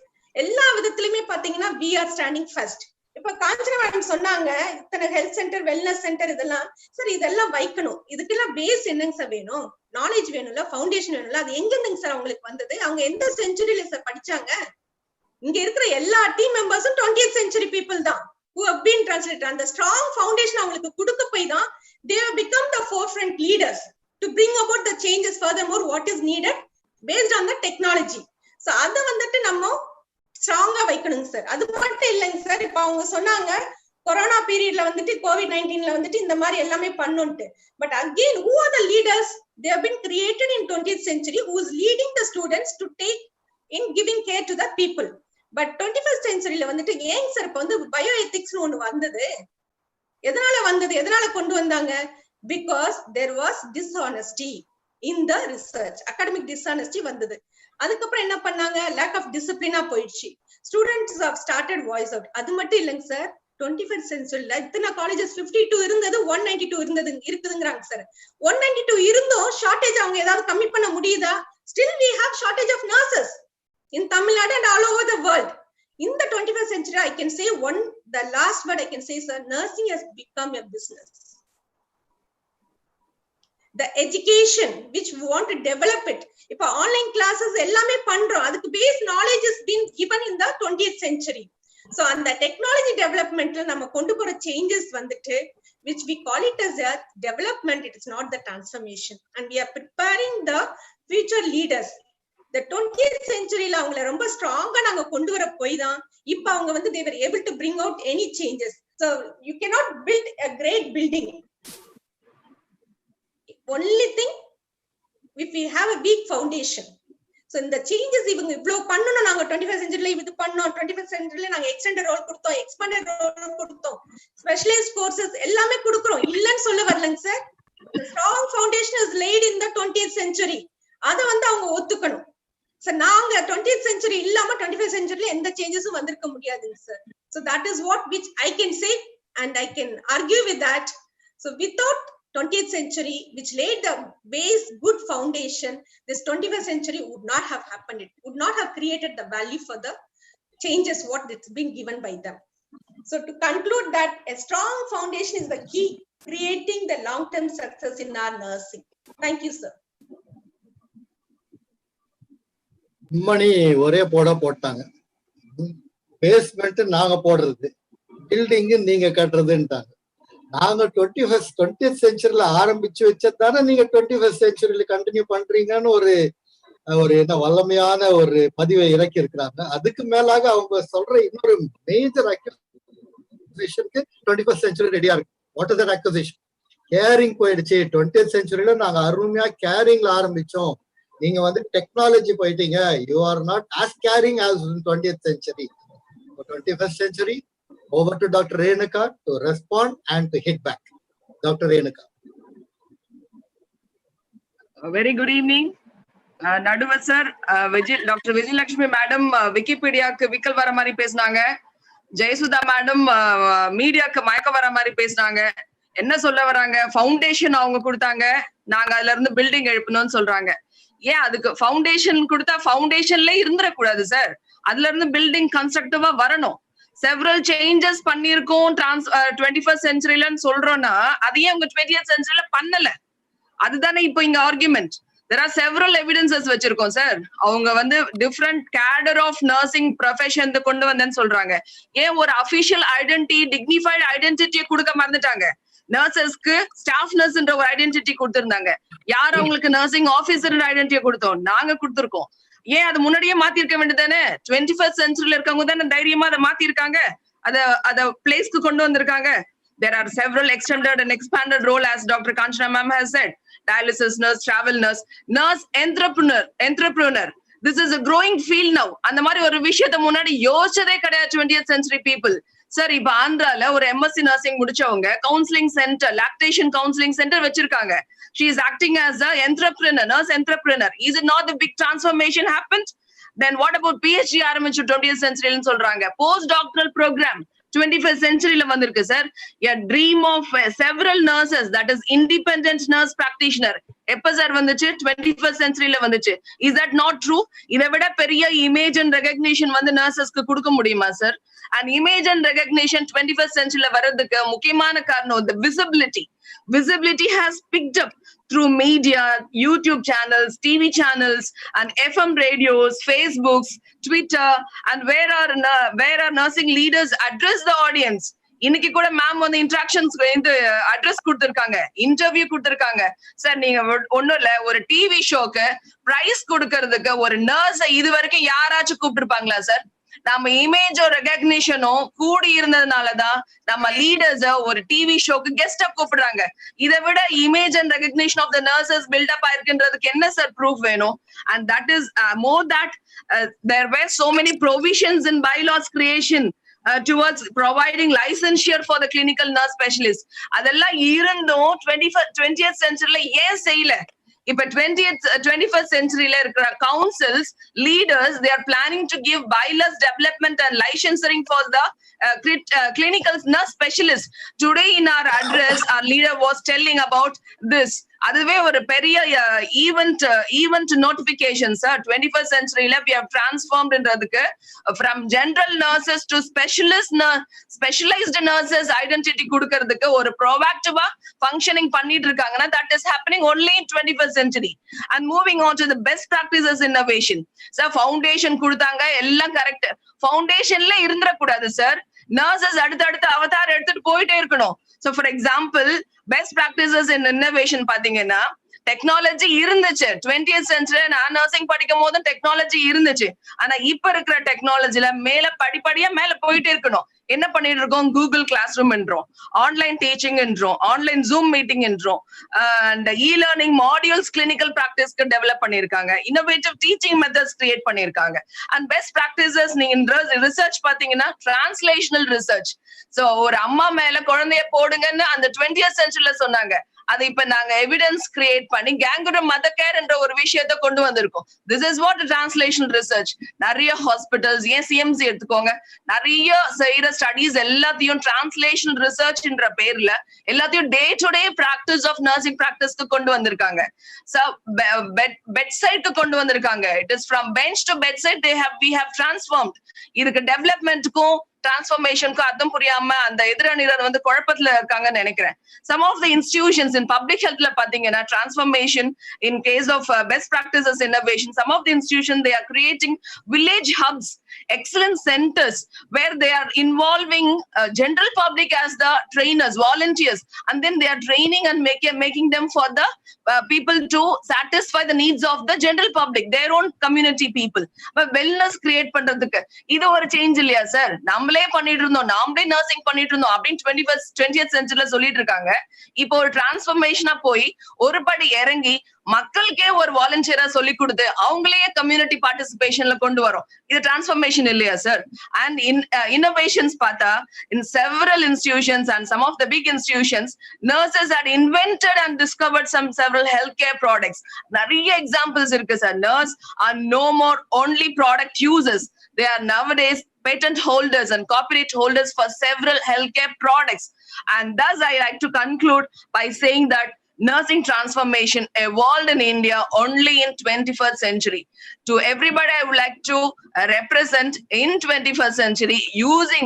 எல்லா விதத்திலுமே பாத்தீங்கன்னா we are standing first. இப்ப காஞ்சனா மேடம் சொன்னாங்க, இத்தனை ஹெல்த் சென்டர், வெல்னஸ் சென்டர் இதெல்லாம் சார், இதெல்லாம் வைக்கணும். இதுக்கெல்லாம் பேஸ் என்னங்க சார் வேணும்? நாலேஜ் வேணும்ல, ஃபவுண்டேஷன் வேணும்ல. அது எங்க இருந்துங்க சார் அவங்களுக்கு வந்தது? அவங்க எந்த செஞ்சுரியில சார் படிச்சாங்க? இங்க இருக்கிற எல்லா டீம் மெம்பர்ஸும் 20th century people தான், who have been translated. அந்த ஸ்ட்ராங் ஃபவுண்டேஷன் அவங்களுக்கு கொடுக்க போய் தான் they have become the forefront leaders to bring about the changes. Furthermore, what is needed based on the technology. So அத வந்துட்டு நம்ம ஸ்ட்ராங்கா வைக்கணுங்க சார். அது மட்டும் இல்லைங்க சார், இப்ப அவங்க சொன்னாங்க கொரோனா பீரியட்ல வந்துட்டு COVID-19ல வந்துட்டு இந்த மாதிரி எல்லாமே பண்ணுன்ட்டு. But again who are the leaders? They have been created in 20th century, who is leading the students to take in giving care to the people. But 21st centuryல வந்துட்டு ஏங்க சார் இப்ப வந்து பயோ எத்திக்ஸ்னு ஒண்ணு வந்தது? எதனால வந்தது? எதனால கொண்டு வந்தாங்க? Because there was dishonesty in the research, academic dishonesty வந்தது. அதுக்கப்புறம் என்ன பண்ணாங்க? lack of discipline போயிடுச்சு. Students have started voice out. அது மட்டும் இல்லைங்க சார், 21st centuryல இத்தனை காலேஜஸ் 52 இருந்தது, 192 இருக்குதுங்கிறாங்க சார். 192 இருந்தும் ஷார்டேஜ் அவங்க ஏதாவது கம்மி பண்ண முடியுதா? Still we have shortage of nurses in Tamil Nadu and all over the world. In the 21st century, I can say the last word I can say, sir, nursing has become a business. The education which we want to develop it, இப்ப online classes எல்லாமே பண்றோம், அதுக்கு base knowledge has been given in the 20th century. So அந்த technology டெவலப்மெண்ட்ல நம்ம கொண்டு போற changes வந்துட்டு which we call it as a development, it is not the transformation, and we are preparing the future leaders. The 20th centuryல அவங்கள ரொம்ப ஸ்ட்ராங்கா நாங்க கொண்டு வர போய் தான் இப்ப அவங்க வந்து they were able to bring out any changes. So you cannot build a great building. Only thing, if we have a weak foundation. So in the changes இவங்க இவ்ளோ பண்ணனும், நாங்க 21st centuryல இது பண்ணோம், 21st centuryல நாங்க extended role கொடுத்தோம், expanded role கொடுத்தோம், specialized courses எல்லாமே கொடுக்கிறோம், இல்லன்னு சொல்ல வரலங்க sir. The strong foundation is laid in the 20th century. அத வந்து அவங்க ஒத்துக்கணும். So நாங்க 20th century இல்லாம 21st centuryல எந்த சேஞ்சஸும் வந்திருக்க முடியாதுங்க sir. So that is what which I can say, and I can argue with that. So without 20th century, which laid the base good foundation, this 21st century would not have happened. It would not have created the value for the changes what it's been given by them. So to conclude that a strong foundation is the key creating the long-term success in our nursing. Thank you, sir. மணி ஒரே போட்டாங்க. Basement நாங்க போடுறது, building நீங்க கட்டுறதுன்ட்டாங்க. நாங்க 20th செஞ்சுரியில ஆரம்பிச்சு வச்சதானே நீங்க 21st செஞ்சுரியில continue பண்றீங்கன்னு ஒரு என்ன வல்லமையான ஒரு பதிவை இறக்கி இருக்கிறாங்க. அதுக்கு மேலாக அவங்க சொல்ற இன்னொரு மேஜர் அக்யூசிஷனுக்கு 21st செஞ்சுரி ரெடியா இருக்கு. What is that acquisition? Caring போயிடுச்சு. 20th செஞ்சுரியில நாங்க அருமையா கேரிங்ல ஆரம்பிச்சோம், நீங்க வந்து டெக்னாலஜி போயிட்டீங்க. You are not as caring as in 20th century. 21st century, over to Dr. Renuka to respond and to hit back. Dr. Renuka. Very good evening. நடுவர் sir, doctor Vijayalakshmi madam விக்கிபீடியாக்கு விக்கல் வர மாதிரி பேசினாங்க. ஜெயசுதா மேடம் மீடியாக்கு மயக்க வர மாதிரி பேசினாங்க. என்ன சொல்ல வராங்க? ஃபவுண்டேஷன் அவங்க கொடுத்தாங்க, நாங்க அதுல இருந்து பில்டிங் எழுப்பணும்னு சொல்றாங்க. ஏன் அதுக்கு ஃபவுண்டேஷன் கொடுத்தா ஃபவுண்டேஷன்ல இருந்துடக்கூடாது சார், அதுல இருந்து பில்டிங் கன்ஸ்ட்ரக்டிவா வரணும். செவரல் சேஞ்சஸ் பண்ணிருக்கோம் 21st செஞ்சுரிலன்னு சொல்றோம்னா அதையே அவங்க 20th செஞ்சுரில பண்ணல. அதுதானே இப்போ இங்க argument. There are several evidences வச்சிருக்கோம் சார். அவங்க வந்து different cadre of nursing profession கொண்டு வந்தேன்னு சொல்றாங்க. ஏன் ஒரு அபிஷியல் ஐடென்டிட்டி, டிக்னிஃபைட் ஐடென்டிட்டியை கொடுக்க மறந்துட்டாங்க? நர்சஸ்க்கு ஸ்டாஃப் நர்ஸ்ன்ற ஒரு ஐடென்டிட்டி கொடுத்திருந்தாங்க. யார் அவங்களுக்கு நர்சிங் ஆபீசர் ஐடென்டிட்டியை கொடுத்தோம்? நாங்க கொடுத்திருக்கோம். ஏன் அது முன்னாடியே மாத்திருக்க வேண்டியதானே? 21st செஞ்சுரில இருக்கவங்க தானே தைரியமா அதை மாத்திருக்காங்க, அத பிளேஸ்க்கு கொண்டு வந்திருக்காங்க. There are several extended and expanded role, as Dr. Kanchana ma'am has said. Dialysis nurse, travel nurse, nurse entrepreneur. This is a growing field now. அந்த மாதிரி ஒரு விஷயத்தை முன்னாடி யோசிச்சதே கிடையாது 20th century people. சார், இப்ப ஆந்திரால ஒரு MSc நர்சிங் முடிச்சவங்க counselling centre, lactation counselling centre வச்சிருக்காங்க. She is acting as a entrepreneur, nurse entrepreneur. Is it not the big transformation happened? Then what about PhD ஆரம்பிச்சு 20th century ன்னு சொல்றாங்க. Post doctoral program 21st centuryல வந்திருக்கு sir. A dream of several nurses, that is independent nurse practitioner. எப்ப sir வந்துச்சு? 21st centuryல வந்துச்சு. Is that not true? இதை விட பெரிய image and recognition வந்து நர்சஸ்க்கு கொடுக்க முடியுமா sir? And image and recognition 21st centuryல வர்றதுக்கு முக்கியமான காரணம் the visibility. Visibility has picked up through media, YouTube channels, TV channels, and FM radios, Facebooks, Twitter, and where are nursing leaders address the audience. இன்னைக்கு கூட ma'am வந்து interactions இந்த address கொடுத்திருக்காங்க, interview கொடுத்திருக்காங்க. Sir, நீங்க ஒண்ணும் இல்ல, ஒரு டிவி ஷோக்கு பிரைஸ் கொடுக்கறதுக்கு ஒரு நர்ஸை இது வரைக்கும் யாராச்சும் கூப்பிட்டுருப்பாங்களா சார்? நம்ம இமேஜோ ரெகக்னிஷனோ கூடி இருந்ததுனாலதான் நம்ம லீடர்ஸ ஒரு டிவி ஷோக்கு கெஸ்டா கூப்பிடுறாங்க. இதை விட image and recognition of the nurses buildup ஆயிருக்குன்றதுக்கு என்ன சார் ப்ரூஃப் வேணும்? And that is more that there were so many provisions in bylaws creation towards providing licensure for the clinical nurse specialist. அதெல்லாம் இருந்தும் 20th centuryல ஏன் செய்யல? இப்ப 21st centuryல இருக்கிற councils, leaders, they are planning to give bylaws development and licensing for the clinical nurse specialist. Today in our address, our leader was telling about this. அதுவே ஒரு பெரிய event notification sir. 21st centuryல we have transformed என்றதுக்கு from general nurses to specialized nurses identity கொடுக்கிறதுக்கு ஒரு proactive functioning பண்ணிட்டு இருக்காங்கன்னா that is happening only in 21st century. And moving on to the best practices innovation. Sir, foundation கொடுத்தாங்க, எல்லாம் correct. ஃபவுண்டேஷன்ல இருந்துடக்கூடாது sir. Nurses அடுத்தடுத்து Avatar எடுத்துட்டு போயிட்டே இருக்கணும். So for example, best practices in innovation பாத்தீங்கன்னா டெக்னாலஜி இருந்துச்சு. 20th century நான் நர்சிங் படிக்கும் போது டெக்னாலஜி இருந்துச்சு. ஆனா இப்ப இருக்கிற டெக்னாலஜில மேல படிப்படியா மேல போயிட்டே இருக்கணும். என்ன பண்ணிட்டு இருக்கோம்? கூகுள் கிளாஸ் ரூம் என்றோம், ஆன்லைன் டீச்சிங் என்றோம், ஆன்லைன் ஜூம் மீட்டிங் என்றோம், அண்ட் இ-லேர்னிங் மாடியூல்ஸ் கிளினிக்கல் பிராக்டிஸ்க்கு டெவலப் பண்ணிருக்காங்க. இன்னோவேட்டிவ் டீச்சிங் மெத்தட்ஸ் கிரியேட் பண்ணிருக்காங்க. அண்ட் பெஸ்ட் பிராக்டிசஸ் நீங்க ரிசர்ச் பாத்தீங்கன்னா டிரான்ஸ்லேஷனல் ரிசர்ச். சோ ஒரு அம்மா மேல குழந்தைய போடுங்கன்னு அந்த 20th centuryல சொன்னாங்க. அது இப்ப நாங்க எவிடன்ஸ் கிரியேட் பண்ணி கேங்குரம் மதர் கேர் என்ற ஒரு விஷயத்தை கொண்டு வந்திருக்கோம். This is what translation research. நிறைய ஹாஸ்பிட்டல்ஸ், ஏன் சிஎம்சி எடுத்துக்கோங்க, நிறைய செய்யற ஸ்டடிஸ் எல்லாத்தையும் டிரான்ஸ்லேஷன் ரிசர்ச் என்ற பேர்ல எல்லாத்தையும் day to day practice of nursing பிராக்டிஸ்க்கு கொண்டு வந்திருக்காங்க. பெட் சைட்க்கு கொண்டு வந்திருக்காங்க. It is from bench to bedside we have transformed. இதுக்கு டெவலப்மெண்ட்டுக்கும் டிரான்ஸ்ஃபர்மேஷனுக்கும் அர்த்தம் புரியாம அந்த எதிரணியர் வந்து குழப்பத்துல இருக்காங்கன்னு நினைக்கிறேன். Some of the institutions in public healthல பாத்தீங்கன்னா transformation in case of best practices innovation, some of the institutions they are creating village hubs, excellent centers where they are involving general public as the trainers, volunteers, and then they are training and making them for the people to satisfy the needs of the general public, their own community people. But wellness create பண்றதுக்கு இது ஒரு change இல்லையா sir? நம்மளே பண்ணிட்டு இருந்தோம், நாமளே nursing பண்ணிட்டு இருந்தோம் அப்படின்னு 20th centuryல சொல்லிட்டு இருக்காங்க. இப்போ ஒரு டிரான்ஸ்ஃபர்மேஷனா போய் ஒரு படி இறங்கி மக்களுக்கே ஒரு வாலண்டியரா சொல்லி கொடுத்து அவங்களே கம்யூனிட்டி பார்ட்டிசிபேஷன்ல கொண்டு வரோம். இது டிரான்ஸ்ஃபர்மேஷன் இல்லையா சார்? அண்ட் innovations பார்த்தா in several institutions and some of the big institutions, nurses had invented and discovered several healthcare products. நிறைய examples இருக்கு sir. Nurse are no more only product users. They are nowadays patent holders and copyright holders for several healthcare products. And thus I like to conclude by saying that nursing transformation evolved in India only in 21st century. To everybody, I would like to represent in 21st century using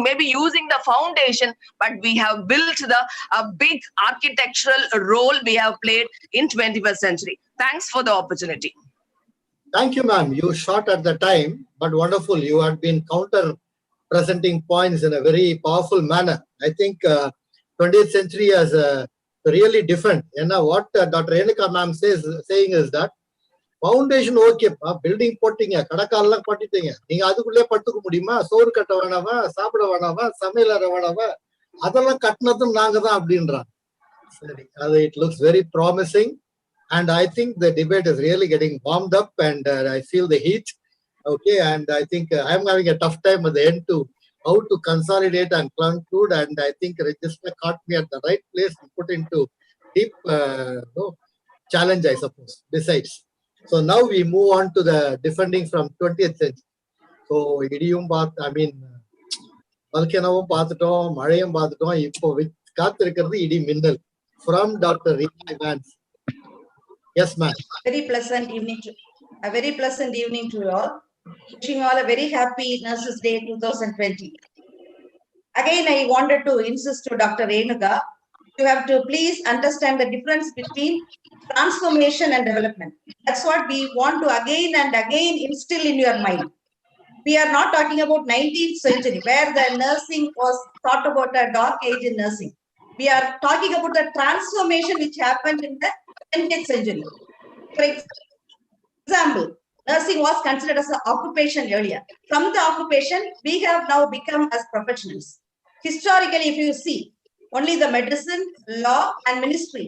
the foundation, but we have built a big architectural role we have played in 21st century. Thanks for the opportunity. Thank you, ma'am. You shot at the time, but wonderful. You had been presenting points in a very powerful manner. I think 20th century is really different. And what Dr. Renuka ma'am saying is that foundation okay, building போட்டீங்க, கடக்காலெல்லாம் பட்டிட்டீங்க, நீங்க அதுக்குள்ளே படுத்துக்க முடியுமா? சோறு கட்ட வேணாமா, சாப்பிட வேணாமா, சமையல் அறை வேணாமா, அதெல்லாம் கட்டினதும் நாங்க தான் அப்படின்றாங்க. சரி, அது it looks very promising. And I think the debate is really getting warmed up, and I feel the heat. Okay, and I think I'm having a tough time at the end to how to consolidate and conclude. And I think Registrar caught me at the right place to put into deep challenge, I suppose. Besides, so now we move on to the defending from 20th century. So இடியும் I mean வல்கனவும் பார்த்துட்டோம், மழையும் பார்த்துட்டோம், இப்போ காத்திருக்கிறது இடி மின்னல். From Dr. Rita Vance. Yes, ma'am. A very pleasant evening to you all. Wishing you all a very happy Nurses Day 2020. Again, I wanted to insist to Dr. Renuka, you have to please understand the difference between transformation and development. That's what we want to again and again instill in your mind. We are not talking about 19th century, where the nursing was thought about a dark age in nursing. We are talking about the transformation which happened in the 20th century. For example, nursing was considered as an occupation earlier. From the occupation, we have now become as professionals. Historically, if you see, only the medicine, law, and ministry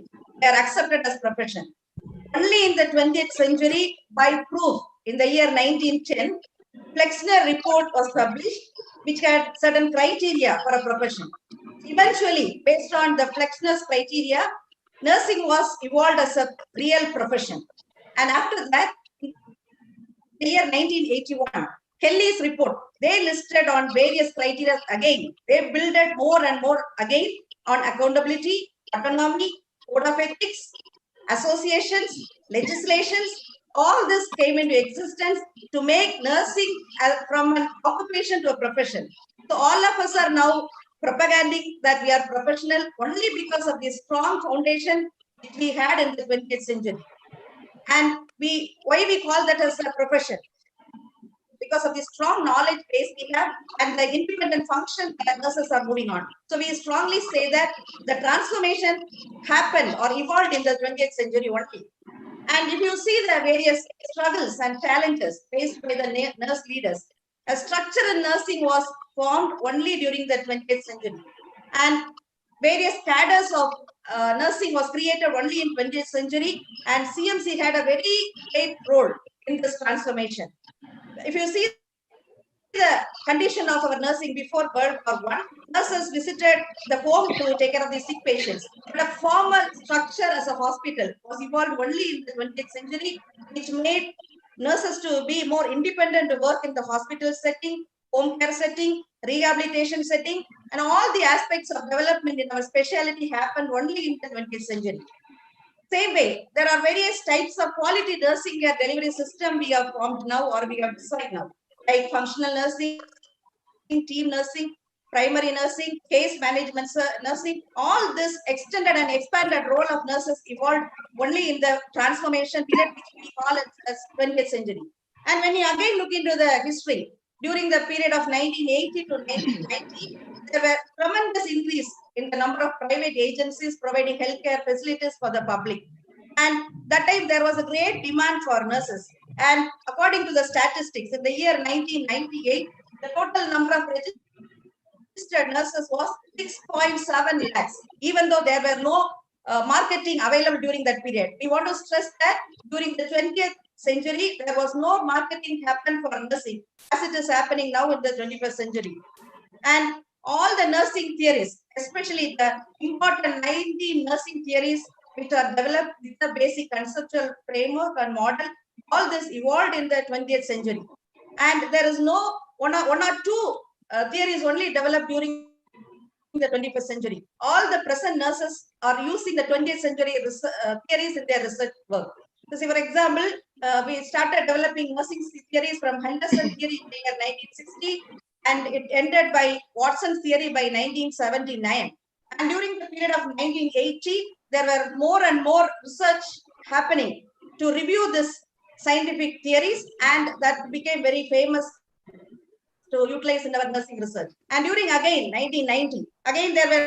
are accepted as profession. Only in the 20th century, by proof, in the year 1910, Flexner report was published, which had certain criteria for a profession. Eventually, based on the Flexner's criteria, nursing was evolved as a real profession. And after that, in the year 1981, Kelly's report, they listed on various criteria again. They builded more and more again on accountability, autonomy, code of ethics, associations, legislations. All this came into existence to make nursing from an occupation to a profession. So all of us are now propaganding that we are professional only because of the strong foundation which we had in the 20th century. And why we call that as a profession? Because of the strong knowledge base we have and the independent function that nurses are moving on. So we strongly say that the transformation happened or evolved in the 20th century only. And if you see the various struggles and challenges faced by the nurse leaders, a structure in nursing was formed only during the 20th century. And various cadres of nursing was created only in 20th century, and CMC had a very great role in this transformation. If you see the condition of our nursing before World War I, nurses visited the home to take care of the sick patients. But a formal structure as a hospital was evolved only in the 20th century, which made nurses to be more independent to work in the hospital setting, home care setting, rehabilitation setting, and all the aspects of development in our specialty happened only in the 20th century. Same way, there are various types of quality nursing care delivery system we have formed now or we have decided now, like functional nursing, team nursing, primary nursing, case management nursing. All this extended and expanded role of nurses evolved only in the transformation period which we call as 20th century. And when you again look into the history, during the period of 1980 to 1990, there were tremendous increase in the number of private agencies providing healthcare facilities for the public. And that time there was a great demand for nurses. And according to the statistics, in the year 1998, the total number of registered nurses was 6.7 lakhs, even though there were no marketing available during that period. We want to stress that during the 20th century, there was no marketing happen for nursing as it is happening now in the 21st century. And all the nursing theories, especially the important 90 nursing theories which are developed with the basic conceptual framework and model, all this evolved in the 20th century. And there is no one or two theories only developed during the 21st century. All the present nurses are using the 20th century theories in their research work. So, say for example, we started developing nursing theories from Henderson theory in the year 1960, and it ended by Watson's theory by 1979. And during the period of 1980, there were more and more research happening to review this scientific theories, and that became very famous to utilize in our nursing research. And during again 1990, again there were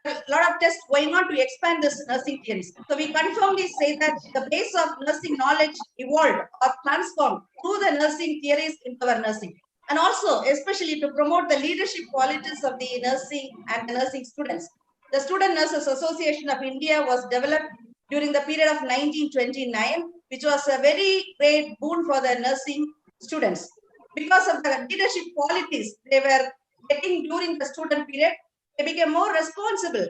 a lot of tests going on to expand this nursing theories. So we confirmly say that the base of nursing knowledge evolved or transformed through the nursing theories into our nursing. And also, especially to promote the leadership qualities of the nursing and the nursing students. The Student Nurses Association of India was developed during the period of 1929, which was a very great boon for the nursing students. Because of the leadership qualities they were getting during the student period, they became more responsible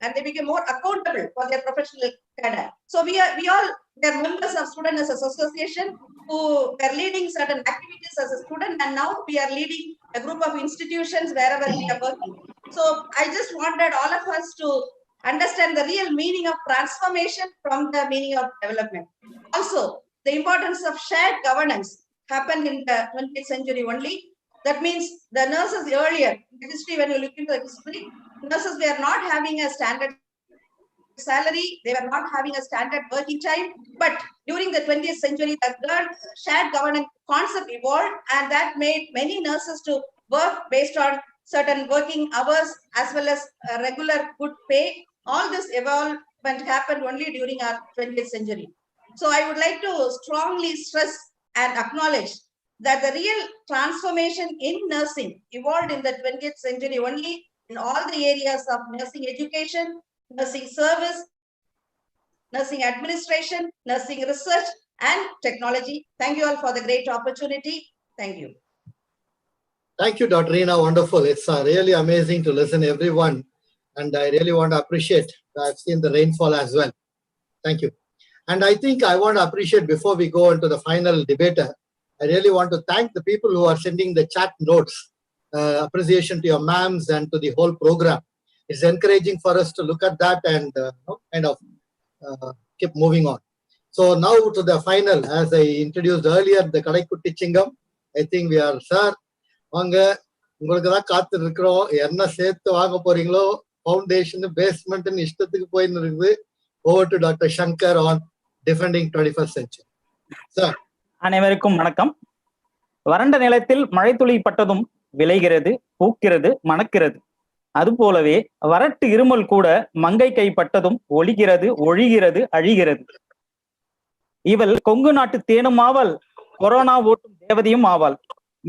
and they became more accountable for their professional cadre. So we all were members of Student Nurses Association who were leading certain activities as a student, and now we are leading a group of institutions wherever we are working. So I just wanted all of us to understand the real meaning of transformation from the meaning of development. Also, the importance of shared governance happened in the 20th century only. That means the nurses earlier, in history, when you look into the history, nurses were not having a standard salary, they were not having a standard working time. But during the 20th century, the shared governance concept evolved, and that made many nurses to work based on certain working hours as well as regular good pay. All this evolvement happened only during our 20th century. So I would like to strongly stress and acknowledge that the real transformation in nursing evolved in the 20th century only in all the areas of nursing education, nursing service, nursing administration, nursing research, and technology. Thank you all for the great opportunity. Thank you. Thank you, Dr. Reena. Wonderful. It's really amazing to listen to everyone. And I really want to appreciate, I've seen the rainfall as well. Thank you. And I think I want to appreciate, before we go into the final debater, I really want to thank the people who are sending the chat notes. Appreciation to your ma'ams and to the whole program. It's encouraging for us to look at that and kind of keep moving on. So now to the final, as I introduced earlier, the Kalaikutti Chingam. I think we are, sir, வாங்க உங்களுக்கு தான் காத்து இருக்கிறோம். என்ன சேர்த்து வாங்க போறீங்களோ, foundation பேஸ்மெண்ட்னு இஷ்டத்துக்கு போயின்னு இருக்குது. Over to Dr. Shankar on defending 21st century. Sir. அனைவருக்கும் வணக்கம். வறண்ட நிலத்தில் மழை துளி பட்டதும் விளைகிறது, பூக்கிறது, மணக்கிறது. அதுபோலவே வறட்டு இருமல் கூட மங்கை கைப்பட்டதும் ஒளிகிறது, ஒழிகிறது, அழிகிறது. இவள் கொங்கு நாட்டு தேனும் ஆவாள், கொரோனா ஓட்டும் தேவதையும் ஆவாள்.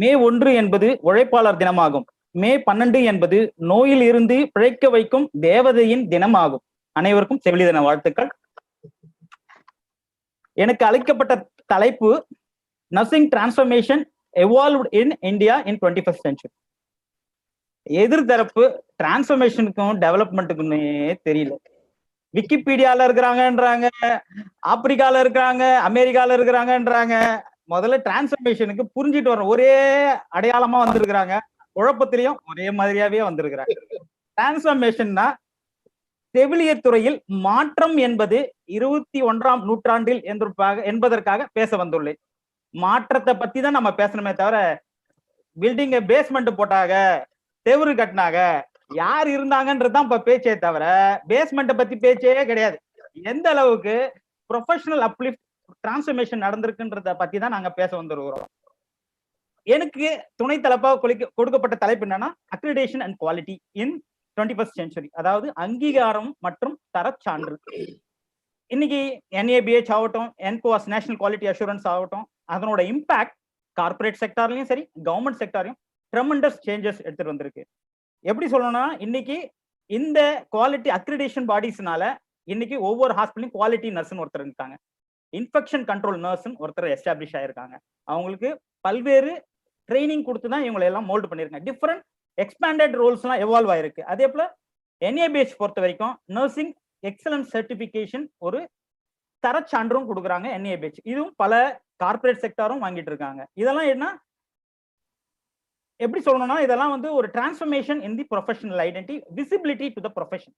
மே 1 என்பது உழைப்பாளர் தினமாகும். மே 12 என்பது நோயில் இருந்து பிழைக்க வைக்கும் தேவதையின் தினமாகும். அனைவருக்கும் செவிலி தின வாழ்த்துக்கள். எனக்கு அளிக்கப்பட்ட தலைப்பு nursing transformation evolved in India in 21st century. எதிர்த்தரப்பு டிரான்ஸ்ஃபர்மேஷனுக்கும் டெவலப்மெண்ட்டுக்குமே தெரியல. விக்கிபீடியால இருக்கிறாங்கன்றாங்க, ஆப்பிரிக்கால இருக்கிறாங்க, அமெரிக்கால இருக்கிறாங்கன்றாங்க. முதல்ல டிரான்ஸ்ஃபர்மேஷனுக்கு புரிஞ்சிட்டு வர ஒரே அடையாளமா வந்திருக்கிறாங்க, குழப்பத்திலையும் ஒரே மாதிரியாவே வந்திருக்கிறாங்க. டிரான்ஸ்ஃபர்மேஷன்னா செவிலியர் துறையில் மாற்றம் என்பது 21ஆம் நூற்றாண்டில் என்பதற்காக பேச வந்துள்ளேன். மாற்றத்தை பத்தி தான் நம்ம பேசணுமே தவிர, பில்டிங் பேஸ்மெண்ட் போட்டாங்க, செவுறு கட்டினாங்க, யார் இருந்தாங்கன்றதுதான் இப்ப பேச்சே தவிர பேஸ்மெண்ட்டை பத்தி பேச்சே கிடையாது. எந்த அளவுக்கு ப்ரொஃபஷனல் அப்லிஃப்ட் டிரான்ஸ்ஃபர்மேஷன் நடந்திருக்குன்றத பத்தி தான் நாங்க பேச வந்துருக்கிறோம். எனக்கு துணை தலைப்பா கொடுக்கப்பட்ட தலைப்பு என்னன்னா accreditation and quality in 21st century, அதாவது அங்கீகாரம் மற்றும் தரச்சான்று. இன்னைக்கு NABH ஆகட்டும், NQAS நேஷனல் குவாலிட்டி அஷூரன்ஸ் ஆகட்டும், அதனோட இம்பாக்ட் கார்பரேட் செக்டார்லயும் சரி கவர்மெண்ட் செக்டாரையும் ட்ரெமெண்டஸ் சேஞ்சஸ் எடுத்துட்டு வந்திருக்கு. எப்படி சொல்லணும்னா இன்னைக்கு இந்த குவாலிட்டி அக்ரிடேஷன் பாடிஸ்னால இன்னைக்கு ஒவ்வொரு ஹாஸ்பிட்டலையும் குவாலிட்டி நர்ஸ்னு ஒருத்தர் இருக்காங்க, இன்ஃபெக்ஷன் கண்ட்ரோல் நர்ஸ்னு ஒருத்தர் எஸ்டாப்ளிஷ் ஆயிருக்காங்க. அவங்களுக்கு பல்வேறு ட்ரைனிங் கொடுத்து தான் இவங்களை எல்லாம் மோல்டு பண்ணிருக்காங்க. டிஃப்ரெண்ட் எக்ஸ்பேண்டட் ரோல்ஸ் எல்லாம் எவால்வ் ஆயிருக்கு. அதே போல NABH பொறுத்த வரைக்கும் நர்சிங் எக்ஸலன்ஸ் சர்டிபிகேஷன் ஒரு தரச்சான்றும் கொடுக்குறாங்க NABH. இதுவும் பல கார்பரேட் செக்டாரும் வாங்கிட்டு இருக்காங்க. இதெல்லாம் என்ன எப்படி சொல்லணும்னா இதெல்லாம் வந்து ஒரு transformation in the professional identity, visibility to the profession.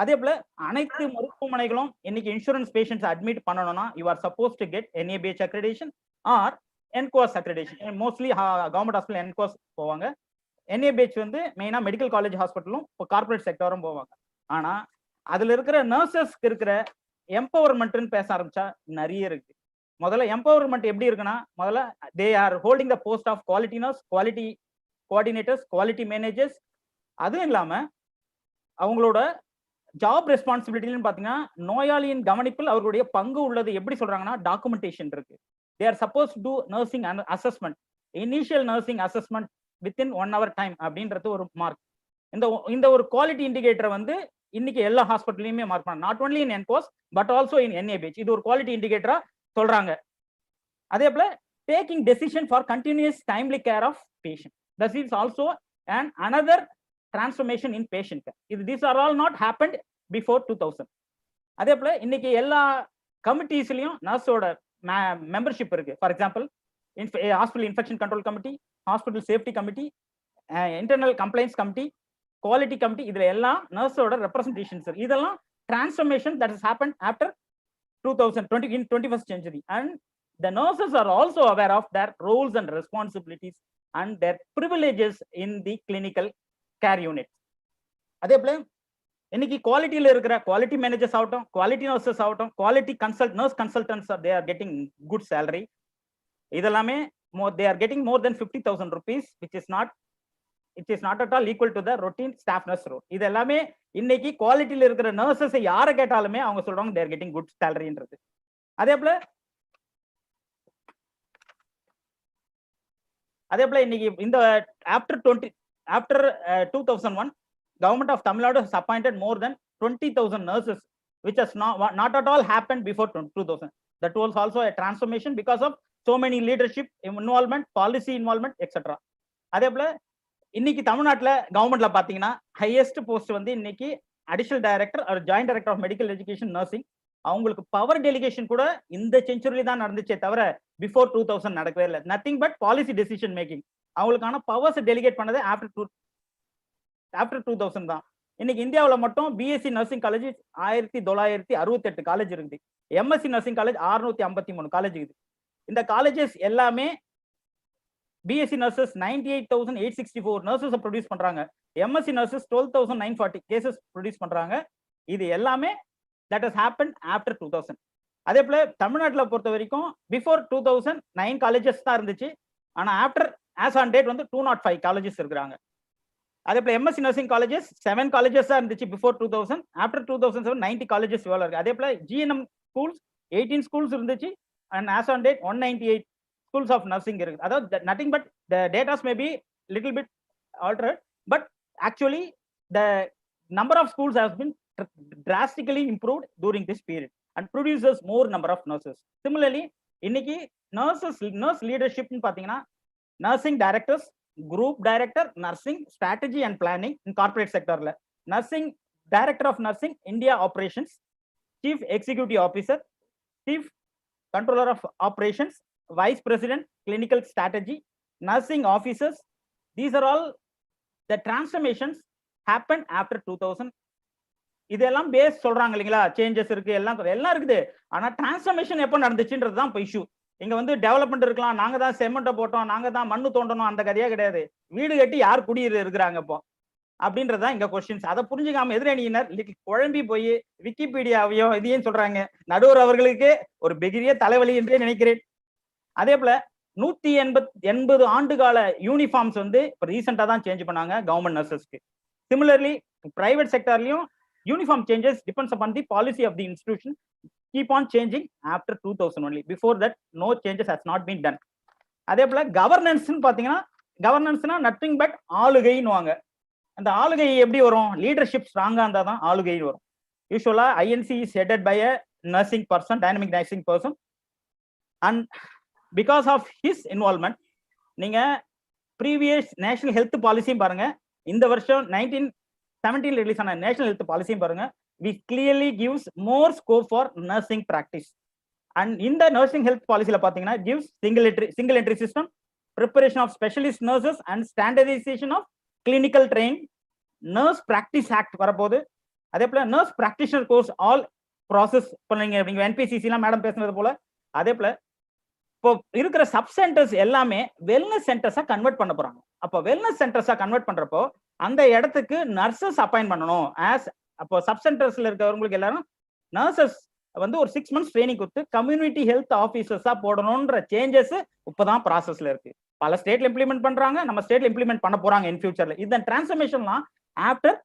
அதே போல அனைத்து மருத்துவமனைகளும் இன்னைக்கு இன்சூரன்ஸ் பேஷண்ட்ஸ் அட்மிட் பண்ணணும்னா you are suppose to get NABH accreditation or NCOS accreditation. Mostly government hospital NCOS போவாங்க. NABH வந்து மெயினா மெடிக்கல் காலேஜ் ஹாஸ்பிட்டலும் இப்போ கார்பரேட் செக்டாரும் போவாங்க. ஆனா அதுல இருக்கிற நர்சஸ்க்கு இருக்கிற எம்பவர்மெண்ட்னு பேச ஆரம்பிச்சா நிறைய இருக்கு. முதல்ல எம்பவர்மெண்ட் எப்படி இருக்குன்னா முதல்ல they are holding the post of quality nurse, quality coordinators, quality managers. அதுவும் இல்லாம அவங்களோட ஜாப் ரெஸ்பான்சிபிலிட்டின்னு பாத்தீங்கன்னா நோயாளியின் கவனிப்பில் அவர்களுடைய பங்கு உள்ளது. எப்படி சொல்றாங்கன்னா டாக்குமெண்டேஷன் இருக்கு. They are suppose to nursing assessment, initial nursing assessment within 1 hour time அப்படின்றது ஒரு மார்க். இந்த ஒரு குவாலிட்டி இண்டிகேட்டரை வந்து இன்னைக்கு எல்லா ஹாஸ்பிட்டலையுமே மார்க் பண்ண, not only in NCOS but also in NABH. இது ஒரு குவாலிட்டி இண்டிகேட்டரா சொல்றாங்க. அதே போல taking decision for continuous timely care of patient, that is also and another transformation in patient care. இது these are all not happened before 2000. அதே போல இன்னைக்கு எல்லா கமிட்டிஸ்லயும் நர்ஸோட மெம்பர்ஷிப் இருக்கு. For example hospital infection control committee, hospital safety committee, internal complaints committee, quality committee, இதுல எல்லாம் நர்ஸோட ரெப்ரசன்டேஷன்ஸ் இருக்கு. இதெல்லாம் transformation that is happen after 2020 in 21st century, and the nurses are also aware of their roles and responsibilities and their privileges in the clinical care unit. அதே போல இன்னைக்கு குவாலிட்டியில இருக்கிற quality managers ஆகட்டும், quality nurses ஆகட்டும், quality nurse consultants they are getting good salary. இதெல்லாமே they are getting more than 50,000 rupees, which is not at all equal to the routine staff nurse role. இது எல்லாமே இன்னைக்கு குவாலிட்டியில இருக்கிற நர்சஸ் யாரை கேட்டாலுமே அவங்க சொல்றாங்க they are getting good salaryன்றது. அதே போல இன்னைக்கு இந்த after 2001 government of Tamil Nadu has appointed more than 20,000 nurses, which has not at all happened before 2000. That was also a transformation because of so many leadership involvement, policy involvement, etc. அதே போல இன்னைக்கு தமிழ்நாட்டுல கவர்மெண்ட்ல பாத்தீங்கன்னா highest post வந்து இன்னைக்கு additional director ஒரு joint director of medical education nursing. அவங்களுக்கு பவர் டெலிகேஷன் கூட இந்த செஞ்சுரியில தான் நடந்துச்சே தவிர பிஃபோர் 2000 நடக்கவே இல்லை. Nothing but policy decision making. அவங்களுக்கான பவர்ஸ் டெலிகேட் பண்ணது ஆஃப்டர் 2000 தான். இன்னைக்கு இந்தியாவில் மட்டும் BSc நர்சிங் காலேஜ் 1968 காலேஜ் இருக்குது. MSc நர்சிங் காலேஜ் 653 காலேஜ் இருக்குது. இந்த காலேஜஸ் எல்லாமே BSc nurses 98,864 nurses ப்ரொடியூஸ் பண்றாங்க. MSc nurses 12,940 கேசஸ் ப்ரொடியூஸ் பண்றாங்க. இது எல்லாமே that has happened after 2000. அதே போல தமிழ்நாட்டில் பொறுத்த வரைக்கும் பிஃபோர் 2000 9 காலேஜஸ் தான் இருந்துச்சு. ஆனா ஆஃப்டர் ஆஸ் ஆன் டேட் வந்து 205 காலேஜஸ் இருக்கிறாங்க. அதே போல MSc நர்சிங் காலேஜஸ் 7 காலேஜஸ் தான் இருந்துச்சு பிஃபோர் 2000. ஆஃப்டர் 2007 90 காலேஜஸ் இவ்வளவு இருக்கு. அதே போல GNM ஸ்கூல்ஸ் 18 ஸ்கூல்ஸ் இருந்துச்சு. And as on date 198 schools of nursing இருக்கு. அதாவது nothing but the data may be little bit altered, but actually the number of schools has been drastically improved during this period and produces more number of nurses. Similarly இன்னைக்கு nurse leadership னு பாத்தீங்கன்னா nursing directors, group director, nursing strategy and planning in corporate sectorல, nursing director of nursing India operations, chief executive officer, chief controller of operations, vice president clinical strategy, nursing officers. These are all the transformations happened after 2000. இதெல்லாம் base சொல்றாங்க இல்லைங்களா, changes இருக்கு, எல்லாம் இருக்குது. ஆனா transformation எப்போ நடந்துச்சுன்றது தான் இப்போ இஷ்யூ. இங்க வந்து டெவலப்மெண்ட் இருக்கலாம், நாங்க தான் செமெண்ட்டை போட்டோம், நாங்க தான் மண்ணு தோண்டணும், அந்த கதையா கிடையாது. வீடு கட்டி யார் இருக்கிறாங்க இப்போ அப்படின்றதுதான் இங்க கொஸ்டின்ஸ். அதை புரிஞ்சுக்காம எதிரணியினர் குழம்பி போய் விக்கிபீடியாவையும் இதையும் சொல்றாங்க. நடுவர் அவர்களுக்கு ஒரு பெரிய தலைவலி என்றே நினைக்கிறேன். அதே போல 180 ஆண்டு கால யூனிஃபார்ம்ஸ் வந்து இப்போ ரீசெண்டா தான் சேஞ்ச் பண்ணாங்க கவர்மெண்ட் நர்சஸ்க்கு. சிமிலர்லி பிரைவேட் செக்டர்லயும் uniform changes depends upon the policy of the institution keep on changing after 2000 only. Before that no changes has not been done. அதே போல கவர்னன்ஸ்னு பாத்தீங்கன்னா கவர்னன்ஸ்னா நத்திங் பட் ஆளுகைன்னு. அந்த ஆளுகை எப்படி வரும்? லீடர்ஷிப் ஸ்ட்ராங்கா இருந்தா தான் ஆளுகை வரும். Usually INC is headed by a nursing person, dynamic nursing person. And because of his involvement நீங்க ப்ரீவியஸ் நேஷனல் ஹெல்த் பாலிசியும் பாருங்க, இந்த வருஷம் 1917 ரிலீஸ் ஆன நேஷனல் ஹெல்த் பாலிசியும் பாருங்க. We clearly gives more scope for nursing practice. And இந்த nursing health பாலிசியில பாத்தீங்கன்னா gives single entry system, preparation of specialist nurses and standardization of clinical training, nurse practice act வரப்போகுது. அதே போல nurse practitioner course all process நீங்க NPCC எல்லாம் madam பேசுனது போல. அதே போல இப்போ இருக்கிற சப் சென்டர்ஸ் எல்லாமே வெல்னஸ் சென்டர்ஸா கன்வெர்ட் பண்ண போறாங்க. அப்போ வெல்னஸ் சென்டர்ஸா கன்வெர்ட் பண்றப்போ அந்த இடத்துக்கு நர்சஸ் அப்பாயின்ட் பண்ணணும். அப்போ சப் சென்டர்ஸ்ல இருக்கிறவங்களுக்கு எல்லாரும் நர்சஸ் வந்து ஒரு 6 months ட்ரைனிங் கொடுத்து கம்யூனிட்டி ஹெல்த் ஆஃபீஸர்ஸா போடணும்ன்ற சேஞ்சஸ் இப்பதான் ப்ராசஸ்ல இருக்கு. பல ஸ்டேட்ல இம்ப்ளிமெண்ட் பண்றாங்க, நம்ம ஸ்டேட்ல இம்ப்ளிமெண்ட் பண்ண போறாங்க இன் ஃபியூச்சர்ல. இந்த டிரான்ஸ்ஃபர்மேஷன்லாம் after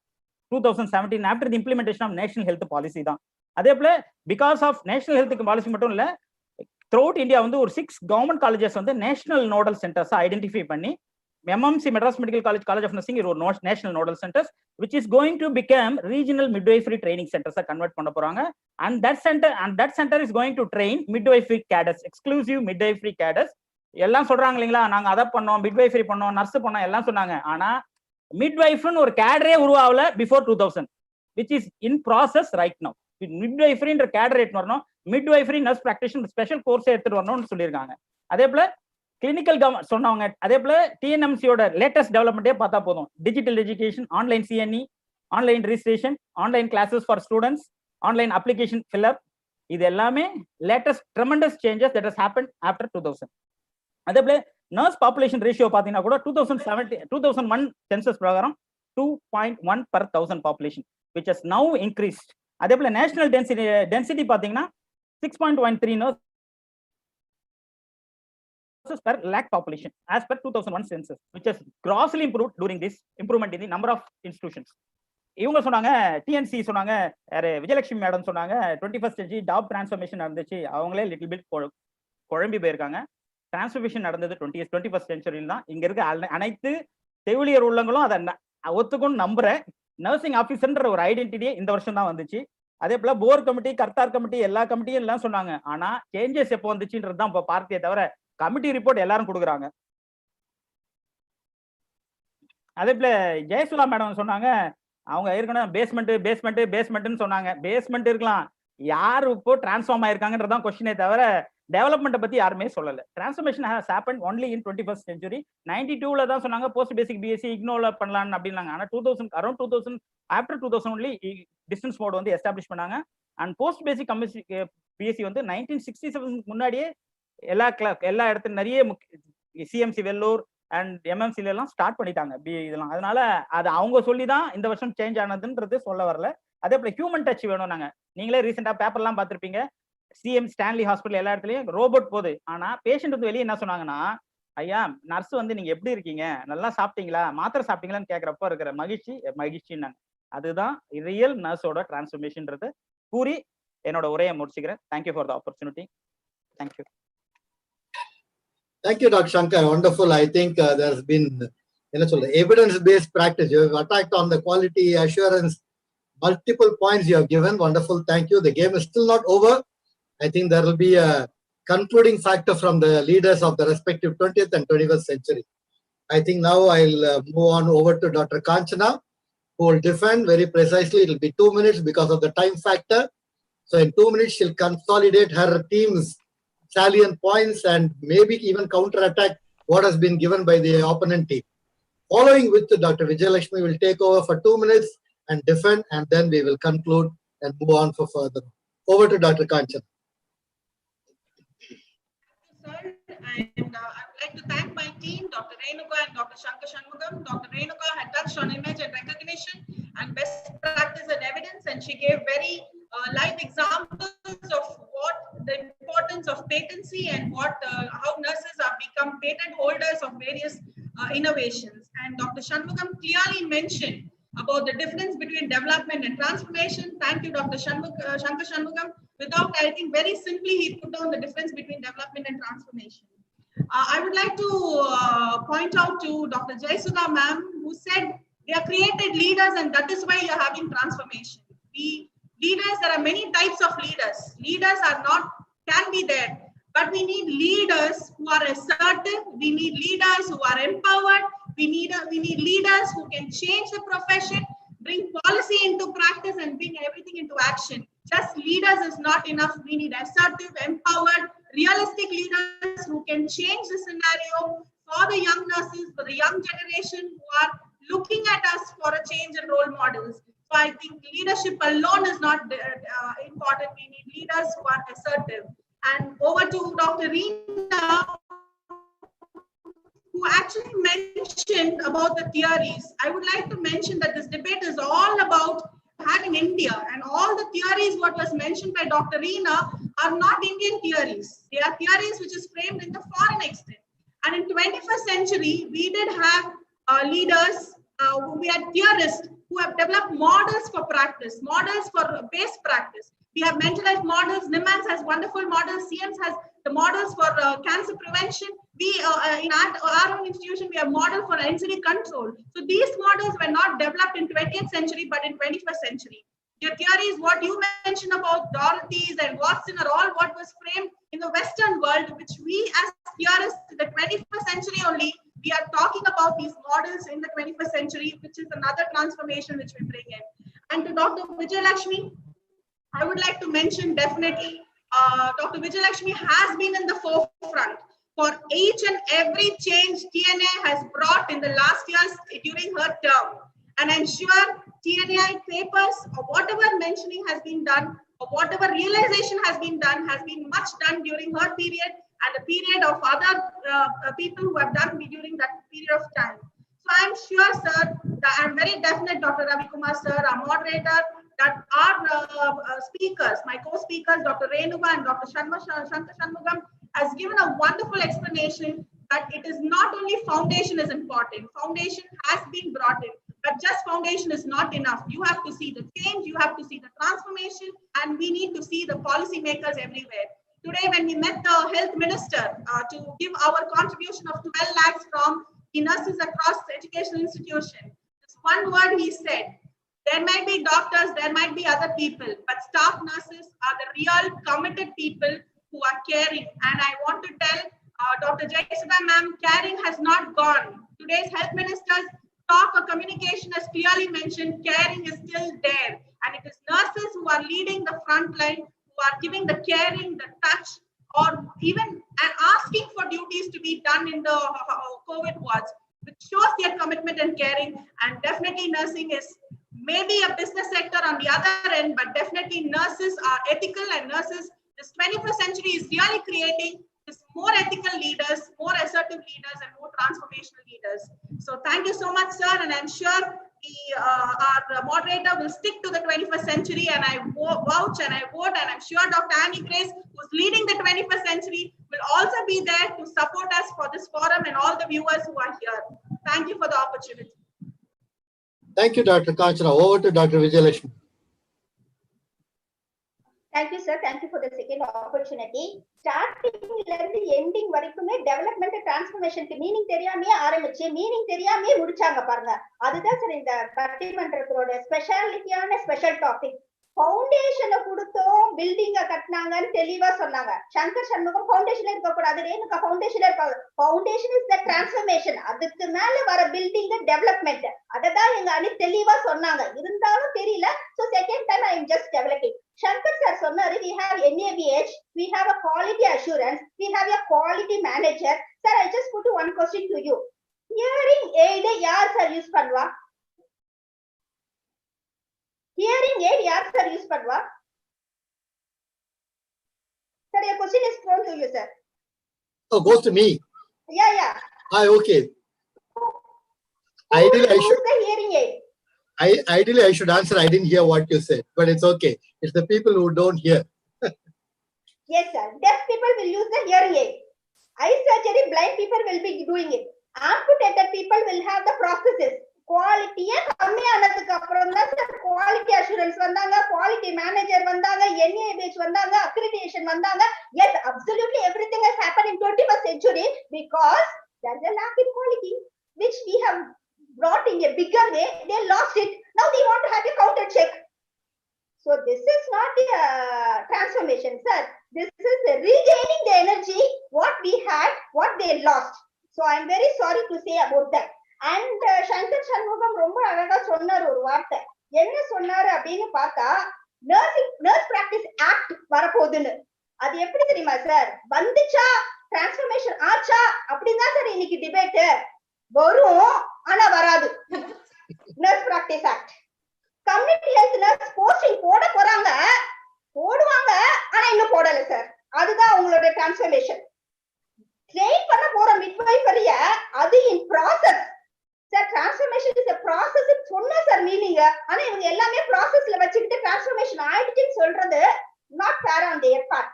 2017 after the implementation of national health policy தான். அதே போல because of national health policy மட்டும் இல்ல, த்ரூஅவுட் இந்தியா வந்து ஒரு 6 கவர்மெண்ட் காலேஜஸ் வந்து நேஷனல் நோடல் சென்டர்ஸ் ஐடென்டிஃபை பண்ணி MMC Madras medical college of nursing ஒரு national nodal centres which is going to become regional midwifery training centers convert பண்ண போறாங்க. and that center is going to train midwifery cadres, exclusive midwifery cadres. எல்லாம் சொல்றாங்க இல்லைங்களா, நாங்க அதை பண்ணோம், மிட்வைஃபரி பண்ணோம், நர்ஸ் பண்ணோம் எல்லாம் சொன்னாங்க. ஆனா மிட்வைஃப்னு ஒரு கேடரே உருவாகல before 2000, which is in process right now. மிட்வைஃபரின்ற கேடர் எடுத்து வரணும், midwifery nurse practitioner special course எடுத்துட்டு வரணும்னு சொல்லியிருக்காங்க. அதே போல கிளினிக்கல் சொன்னவங்க. அதே போல டிஎன்எம்சியோட லேட்டஸ்ட் டெவலப்மெண்ட்டே பார்த்தா போதும். Digital education, online CNE, online registration, online classes for students, online application fill up, இது எல்லாமே latest tremendous changes that has happen after 2000. அதே போல நர்ஸ் பாப்புலேஷன் ரேஷியோ பாத்தீங்கன்னா கூட 2001 சென்சஸ் பிரகாரம் 2.1 per 1000 population, which has now increased. அதே போல நேஷனல் டென்சிட்டி பாத்தீங்கன்னா 6.13 nurses per lakh population as per 2001 census, which has grossly improved during this improvement in the number of institutions. இவங்க சொன்னாங்க, DNC சொன்னாங்க, Vijayalakshmi madam சொன்னாங்க 21st century ஜாப் டிரான்ஸ்ஃபர்மேஷன் நடந்துச்சு. அவங்களே little bit குழம்பி போயிருக்காங்க. டிரான்ஸ்ஃபர்மேஷன் நடந்தது 21st century தான். இங்க இருக்க அனைத்து செவிலியர் உள்ளங்களும் அதை ஒத்துக்கொண்டு நம்புற நர்சிங் ஆபீசர்ன்ற ஒரு ஐடென்டிட்டியே இந்த வருஷம் தான் வந்துச்சு. அதே போல போர் கமிட்டி, கர்த்தார் கமிட்டி, எல்லா கமிட்டியும் எல்லாம் சொன்னாங்க. ஆனா சேஞ்சஸ் எப்போ வந்துச்சுன்றது தான் இப்போ பார்த்தே தவிர கமிட்டி ரிப்போர்ட் எல்லாரும் கொடுக்குறாங்க. அதே போல ஜெயசுலா மேடம் சொன்னாங்க, அவங்க ஏற்கனவே பேஸ்மெண்ட்னு சொன்னாங்க. பேஸ்மெண்ட் இருக்கலாம், யாரு இப்போ டிரான்ஸ்ஃபார்ம் ஆயிருக்காங்கன்றதான் கொஸ்டினே தவிர டெவலப்மெண்ட் பத்தி யாருமே சொல்லல. Transformation has happen only in 21st century. 92ல தான் சொன்னாங்க போஸ்ட் பேசிக் பிஎஸ்சி இக்னோல பண்ணலாம் அப்படின்னாங்க. ஆனா 2000 ஆஃப்டர் 2000 ஒன்லி டிஸ்டன்ஸ் மோட் வந்து எஸ்டாப்ளிஷ் பண்ணாங்க. அண்ட் போஸ்ட் பேசிக் பிஎஸ்சி வந்து 1967 முன்னாடியே எல்லா இடத்துல நிறைய சிஎம்சி வெள்ளூர் அண்ட் எம்எம்சில எல்லாம் ஸ்டார்ட் பண்ணிட்டாங்க இதெல்லாம். அதனால அது அவங்க சொல்லிதான் இந்த வருஷம் சேஞ்ச் ஆனதுன்றது சொல்ல வரல. அதே போல ஹியூமன் டச் வேணும். நாங்க நீங்களே ரீசெண்டா பேப்பர்லாம் பார்த்திருப்பீங்க, சிஎம் ஸ்டான்லி ஹாஸ்பிட்டல் எல்லா இடத்துலயும் ரோபோட் போகுது. ஆனா பேஷண்ட் வந்து வெளியே என்ன சொன்னாங்கன்னா, ஐயா நர்ஸ் வந்து நீங்க எப்படி இருக்கீங்க, நல்லா சாப்பிட்டீங்களா, மாத்திரை சாப்பிட்டீங்களான்னு கேட்கறப்ப இருக்கிற மகிழ்ச்சின்னாங்க. அதுதான் ரியல் நர்ஸோட டிரான்ஸ்ஃபர்மேஷன்ன்றது கூறி என்னோட உரையை முடிச்சுக்கிறேன். Thank you for the opportunity. Thank you. Thank you, Dr. Shankar. Wonderful. I think there's been evidence-based practice. You have attacked on the quality assurance, multiple points you have given. Wonderful. Thank you. The game is still not over. I think there will be a concluding factor from the leaders of the respective 20th and 21st century. I think now I'll move on over to Dr. Kanchana, who will defend very precisely. It will be 2 minutes because of the time factor. So in 2 minutes, she'll consolidate her team's salient points and maybe even counterattack what has been given by the opponent team. Following with Dr. Vijayalakshmi will take over for 2 minutes and defend, and then we will conclude and move on for further. Over to Dr. Kanchana. Sir, and I would like to thank my team, Dr. Renuka and Dr. Shankar Shanmugam. Dr. Renuka had touched on image and recognition and best practice and evidence, and she gave very live examples of what the importance of patency and how nurses have become patent holders of various innovations. And Dr. Shanmugam clearly mentioned about the difference between development and transformation. Thank you, Dr. Shankar Shanmugam. Without, I think very simply he put down the difference between development and transformation. I would like to point out to Dr. Jayasudha ma'am, who said they are created leaders and that is why you are having transformation. Leaders, there are many types of leaders. Leaders can be there, but we need leaders who are assertive. We need leaders who are empowered. We need leaders who can change the profession, bring policy into practice and bring everything into action. Just leaders is not enough. We need assertive, empowered, realistic leaders who can change the scenario for the young nurses, for the young generation who are looking at us for a change and role models. So I think leadership alone is not important. We need leaders who are assertive. And over to Dr. Reena, who actually mentioned about the theories. I would like to mention that this debate is all about having India, and all the theories what was mentioned by Dr. Reena are not Indian theories. They are theories which is framed in the foreign extent. And in 21st century, we did have leaders, we had theorists who have developed models for practice, models for base practice. We have mental health models, NIMHANS has wonderful models, CMS has the models for cancer prevention. We, in our own institution, we have model for NCD control. So these models were not developed in 20th century, but in 21st century. Your theories, what you mentioned about Dorothy's and Watson are all what was framed in the Western world, which we as theorists in the 21st century only, we are talking about these models in the 21st century, which is another transformation which we bring in. And to Dr. Vijayalakshmi, I would like to mention definitely, Dr. Vijayalakshmi has been in the forefront for each and every change TNA has brought in the last years during her term. And I'm sure TNAI papers or whatever mentioning has been done or whatever realization has been much done during her period and the period of other people who have done during that period of time. So I'm sure, sir, that I'm very definite, Dr. Ravi Kumar, sir, our moderator, that our speakers, my co-speakers, Dr. Renuga and Dr. Shankar Shanmugam, has given a wonderful explanation that it is not only foundation is important. Foundation has been brought in, but just foundation is not enough. You have to see the change, you have to see the transformation, and we need to see the policy makers everywhere. Today, when we met the health minister to give our contribution of 12 lakhs from the nurses across the educational institution, this one word he said, there might be doctors, there might be other people, but staff nurses are the real committed people who are caring. And I want to tell Dr. Jayasudha ma'am, caring has not gone. Today's health minister's talk or communication has clearly mentioned caring is still there. And it is nurses who are leading the front line, who are giving the caring, the touch, or even asking for duties to be done in the COVID wards, which shows their commitment and caring. And definitely nursing is maybe a business sector on the other end, but definitely nurses are ethical, and nurses, this 21st century is really creating this more ethical leaders, more assertive leaders, and more transformational leaders. So thank you so much, sir. And I'm sure our moderator will stick to the 21st century, and I vouch and I vote, and I'm sure Dr. Annie Grace, who's leading the 21st century, will also be there to support us for this forum and all the viewers who are here. Thank you for the opportunity. Thank you, Dr. Kanchana. Over to Dr. Vijayalakshmi. Thank you, sir. Thank you for the second opportunity. Starting ending வரைக்குமே development transformation meaning தெரியாமே ஆரம்பிச்சு meaning தெரியாமே முடிச்சாங்க பாருங்க. அதுதான் sir இந்த பட்டிமன்றத்தோட ஸ்பெஷாலிட்டியான special topic. ஃபவுண்டேஷனை கொடுத்தோம், பில்டிங்க கட்டினாங்கன்னு தெளிவா சொன்னாங்க. சங்கர் சண்முகம் ஃபவுண்டேஷன்ல இருக்க கூடாது, ரேணுகா ஃபவுண்டேஷன்ல இருப்பாங்க. Foundation is the transformation. அதுக்கு மேல வர பில்டிங் டெவலப்மெண்ட். அததான் எங்க அணி தெளிவா சொன்னாங்க. இருந்தாலும் தெரியல. So second time I am just developing. Shankar sir சொன்னாரு, we have NABH, we have a quality assurance, we have a quality manager. Sir, I just put one question to you. Hearing aid யார் sir use பண்ணுவா? Hearing aid யார் sir use பண்ணுவா? Sir, your question is thrown to you, sir. Oh, goes to me. Yeah. Okay. Who Ideally, will use the hearing aid? Ideally, I should answer. I didn't hear what you said, but it's okay. It's the people who don't hear. Yes, sir. Deaf people will use the hearing aid. Eye surgery, blind people will be doing it. Amputated people will have the prosthesis. குவாலிட்டியே கம்மியானதுக்கு அப்புறம் தான் sir quality assurance வந்தாங்க, quality manager வந்தாங்க, NABH வந்தாங்க, accreditation வந்தாங்க. Yes, absolutely everything has happened in 21st century because there's a lack in quality which we have brought in a bigger way. They lost it. Now they want to have a counter check. So this is not a transformation, sir. This is regaining the energy what we had, what they lost. So I'm very sorry to say about that. And Shankar Shanmugam ரொம்ப அழகா சொன்னார் ஒரு வார்த்தை. என்ன சொன்னாரு அப்படின்னு பார்த்தா, nurse practice act வரப்போகுதுன்னு. அது எப்படி தெரியுமா சார்? வந்துச்சா, டிரான்ஸ்ஃபர்மேஷன் ஆச்சா அப்படின்னு தான் சார் இன்னைக்கு டிபேட். வரும் ஆனா வராது. Nurse practice act, community health nurse posting போட போறாங்க, போடுவாங்க ஆனா இன்னும் போடல சார். அதுதான் உங்களோட டிரான்ஸ்ஃபர்மேஷன். ட்ரெயின் பண்ண போற மிட்வைஃபரிய அது in process sir. Transformation is a process சொன்னா சார் மீனிங். ஆனா இவங்க எல்லாமே ப்ராசஸ்ல வச்சுக்கிட்டு டிரான்ஸ்ஃபர்மேஷன் ஆயிடுச்சுன்னு சொல்றது not fair on their part.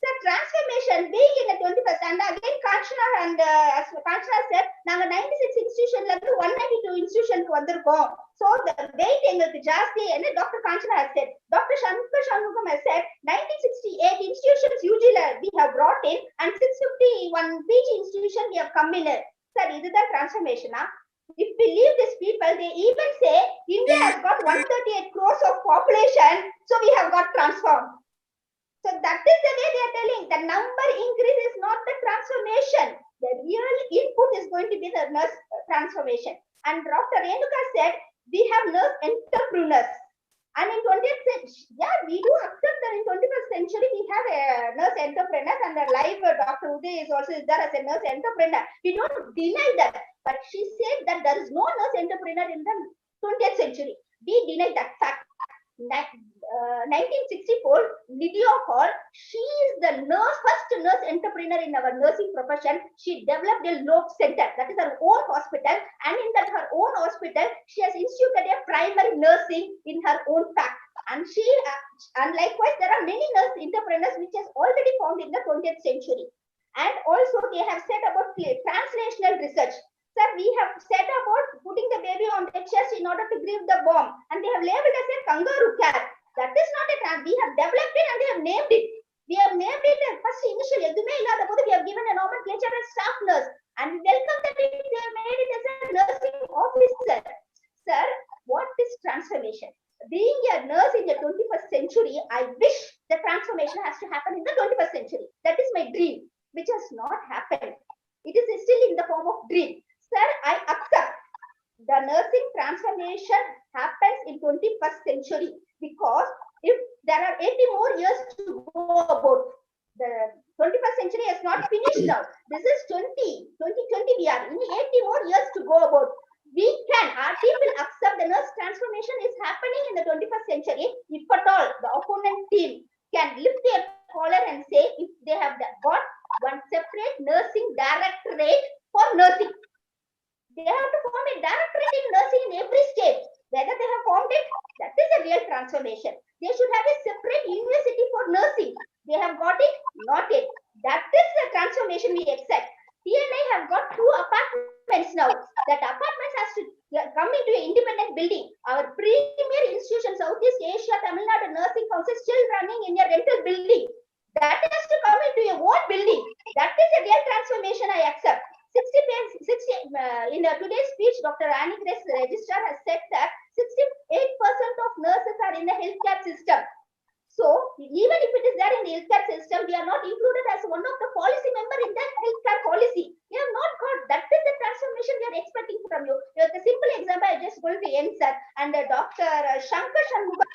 Sir, transformation being in the 21st, and again Kanchana and as Kanchana said, நாங்க 96 institutionல இருந்து 192 institutionக்கு வந்திருக்கோம். So the weight எங்களுக்கு ஜாஸ்தி என்ன doctor Kanchana has said. Doctor Shankar Shanmugam has said 1968 institutions usually we have brought in and 651 PG institution we have come in. Sir, இதுதான் transformation. If we leave these people, they even say India has got 138 crores of population, so we have got transformed. So that is the way they are telling. The number increase is not the transformation. The real input is going to be the nurse transformation. And Dr. Renuka said, we have nurse entrepreneurs. And in 20th century, yeah, we do accept that in 21st century, we have a nurse entrepreneur, and the live Dr. Uday is also there as a nurse entrepreneur. We don't deny that. But she said that there is no nurse entrepreneur in the 20th century. We deny that fact. 1964, Lydia Hall, she is the first nurse entrepreneur in our nursing profession. She developed a Loeb Center, that is her own hospital, and in that her own hospital, she has instituted a primary nursing in her own fact. And she, and likewise, there are many nurse entrepreneurs which has already found in the 20th century. And also they have said about translational research. Sir, we have said about putting the baby on the chest in order to give the bomb, and they have labeled as a kangaroo care. That is not a we have developed it and they have named it. We have named it as first initial edume illada bodu we have given a nomenclature as staff nurse, and we welcome that they have made it as a nursing officer. Sir, what is transformation? Being a nurse in the 21st century, I wish the transformation has to happen in the 21st century. That is my dream, which has not happened. It is still in the form of dream. Sir, I accept the nursing transformation happens in 21st century, because if there are 80 more years to go about, the 21st century is not finished now. This is 2020 we are in 80 more years to go about. We can, our team will accept the nurse transformation is happening in the 21st century if at all the opponent team can lift their collar and say if they have got one separate nursing directorate for nursing. They have to form a directorate in nursing in every state. Whether they have formed it, that is a real transformation. They should have a separate university for nursing. They have got it, not it. That is the transformation we accept. TNI have got 2 apartments now. That apartment has to come into an independent building. Our premier institution, Southeast Asia, Tamil Nadu Nursing Council, still running in a rental building. That has to come into your own building. That is a real transformation I accept. 60 in today's speech, Dr. Annie Grace Registrar has said that 68% of nurses are in the healthcare system. So even if it is there in the healthcare system, we are not included as one of the policy member in that healthcare policy. We have not got. That is the transformation we are expecting from you. The simple example I just going to end, sir. And Dr. Shankar Shanmugam,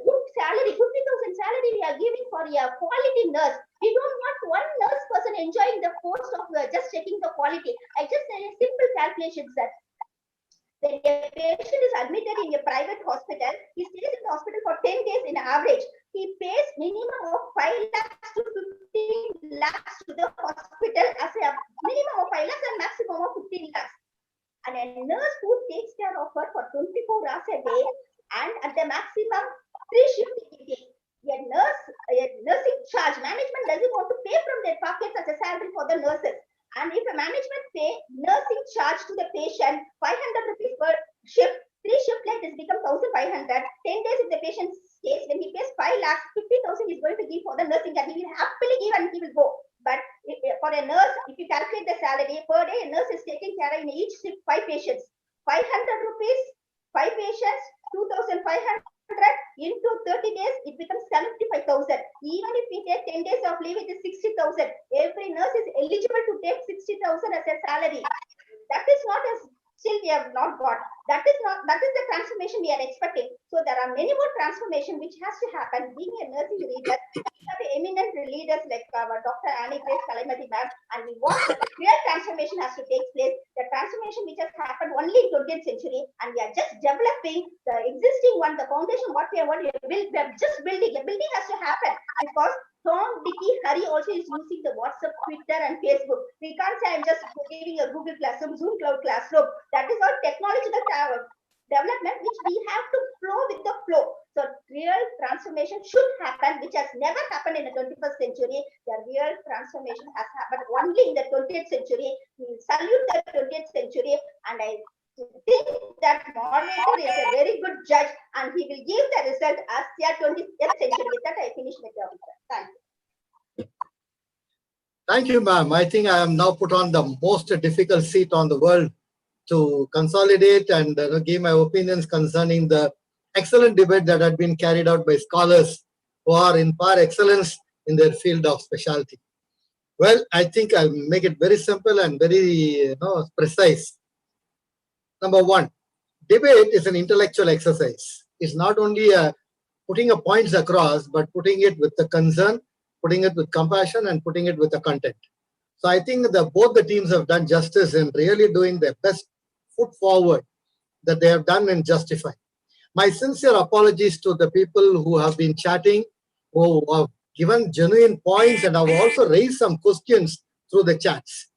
good salary, 50,000 salary we are giving for a quality nurse. We don't want one nurse person enjoying the post of just checking the quality. I just say a simple calculation, sir. When a patient is admitted in a private hospital, he stays in the hospital for 10 days in average. He pays minimum of 5 lakhs to 15 lakhs to the hospital as a minimum of 5 lakhs and maximum of 15 lakhs. And a nurse who takes care of her for 24 hours a day and at the maximum 3 shifts a day. A nursing charge, management doesn't want to pay from their pockets as a salary for the nurses. And if a management pay nursing charge to the patient 500 rupees per shift, 3 shift like this become 1,500. 10 days if the patient stays, when he pays 5 lakhs, 50,000 is going to give for the nursing, and he will happily give and he will go. But for a nurse, if you calculate the salary per day, a nurse is taking care in each shift 5 patients. 500 rupees, 5 patients, 2,500 into 30 days, it becomes 75,000. Even if we take 10 days of leave, it is 60,000. Every nurse is eligible to take 60,000 as a salary. That is not as still we have not got. That is the transformation we are expecting. So there are many more transformation which has to happen. Being a nursing leader, we have eminent leaders like our Dr. Annie Grace Kalimati ma'am, and we want real transformation has to take place. The transformation which has happened only in 20th century, and we are just developing the existing one, the foundation what we are just building. The building has to happen because Tom, Dicky, Harry also is using the WhatsApp, Twitter, and Facebook. We can't say I'm just giving a Google Classroom, Zoom Cloud Classroom. That is our technological development, which we have to flow with the flow. So real transformation should happen, which has never happened in the 21st century. The real transformation has happened only in the 20th century. We salute the 20th century, and I think that moderator is a very good judge, and he will give the result as the 20th century. With that, I finish my job. Thank you. Thank you, ma'am. I think I am now put on the most difficult seat on the world to consolidate and give my opinions concerning the excellent debate that had been carried out by scholars who are in par excellence in their field of specialty. Well, I think I'll make it very simple and very precise. Number one, debate is an intellectual exercise. It's not only putting a points across, but putting it with the concern, putting it with compassion, and putting it with the content. So I think that both the teams have done justice in really doing their best foot forward that they have done in Justify. My sincere apologies to the people who have been chatting, who have given genuine points and have also raised some questions through the chats.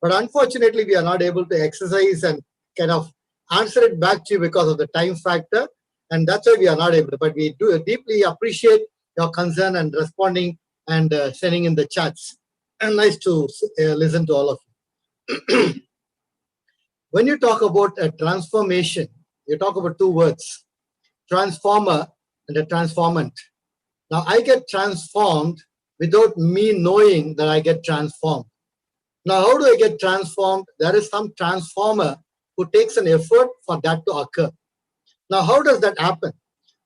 But unfortunately, we are not able to exercise and kind of answer it back to you because of the time factor. And that's why we are not able to. But we do deeply appreciate your concern and responding and sending in the chats. And nice to listen to all of you. When you talk about a transformation, you talk about two words, transformer and a transformant. Now, I get transformed without me knowing that I get transformed. Now, how do I get transformed? There is some transformer who takes an effort for that to occur. Now, how does that happen?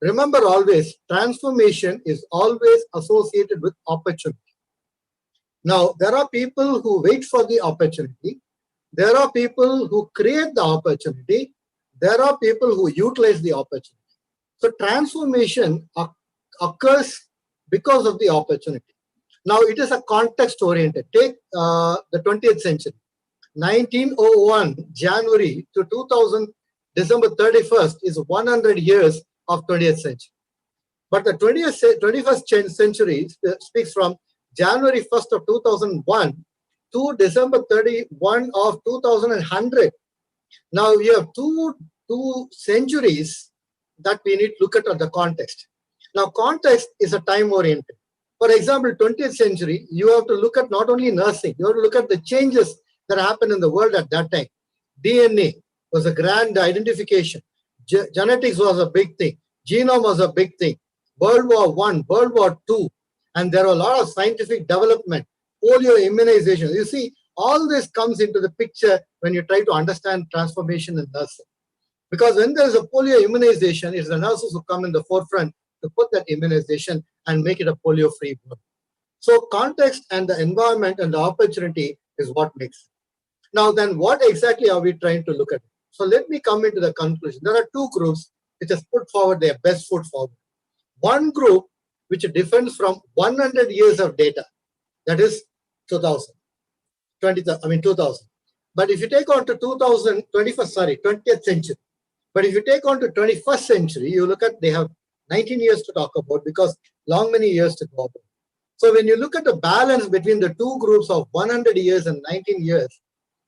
Remember always, transformation is always associated with opportunity. Now, there are people who wait for the opportunity. There are people who create the opportunity. There are people who utilize the opportunity. So transformation occurs because of the opportunity. Now, it is a context-oriented. Take the 20th century. 1901, January to 2000, December 31st is 100 years of 20th century. But the 21st century speaks from January 1st of 2001 to December 31 of 2100. Now we have two centuries that we need to look at the context. Now context is a time oriented. For example, 20th century, you have to look at not only nursing, you have to look at the changes that happened in the world at that time. DNA was a grand identification. Genetics was a big thing. Genome was a big thing. World War I, World War II, and there were a lot of scientific development, polio immunization. You see, all this comes into the picture when you try to understand transformation in nursing. Because when there is a polio immunization, it's the nurses who come in the forefront to put that immunization and make it a polio-free world. So context and the environment and the opportunity is what makes it. Now then, what exactly are we trying to look at? So let me come into the conclusion. There are two groups which has put forward their best foot forward. One group which defends from 100 years of data, that is 2000. But if you take on to 20th century. But if you take on to 21st century, you look at, they have 19 years to talk about because many years to go about. So when you look at the balance between the two groups of 100 years and 19 years,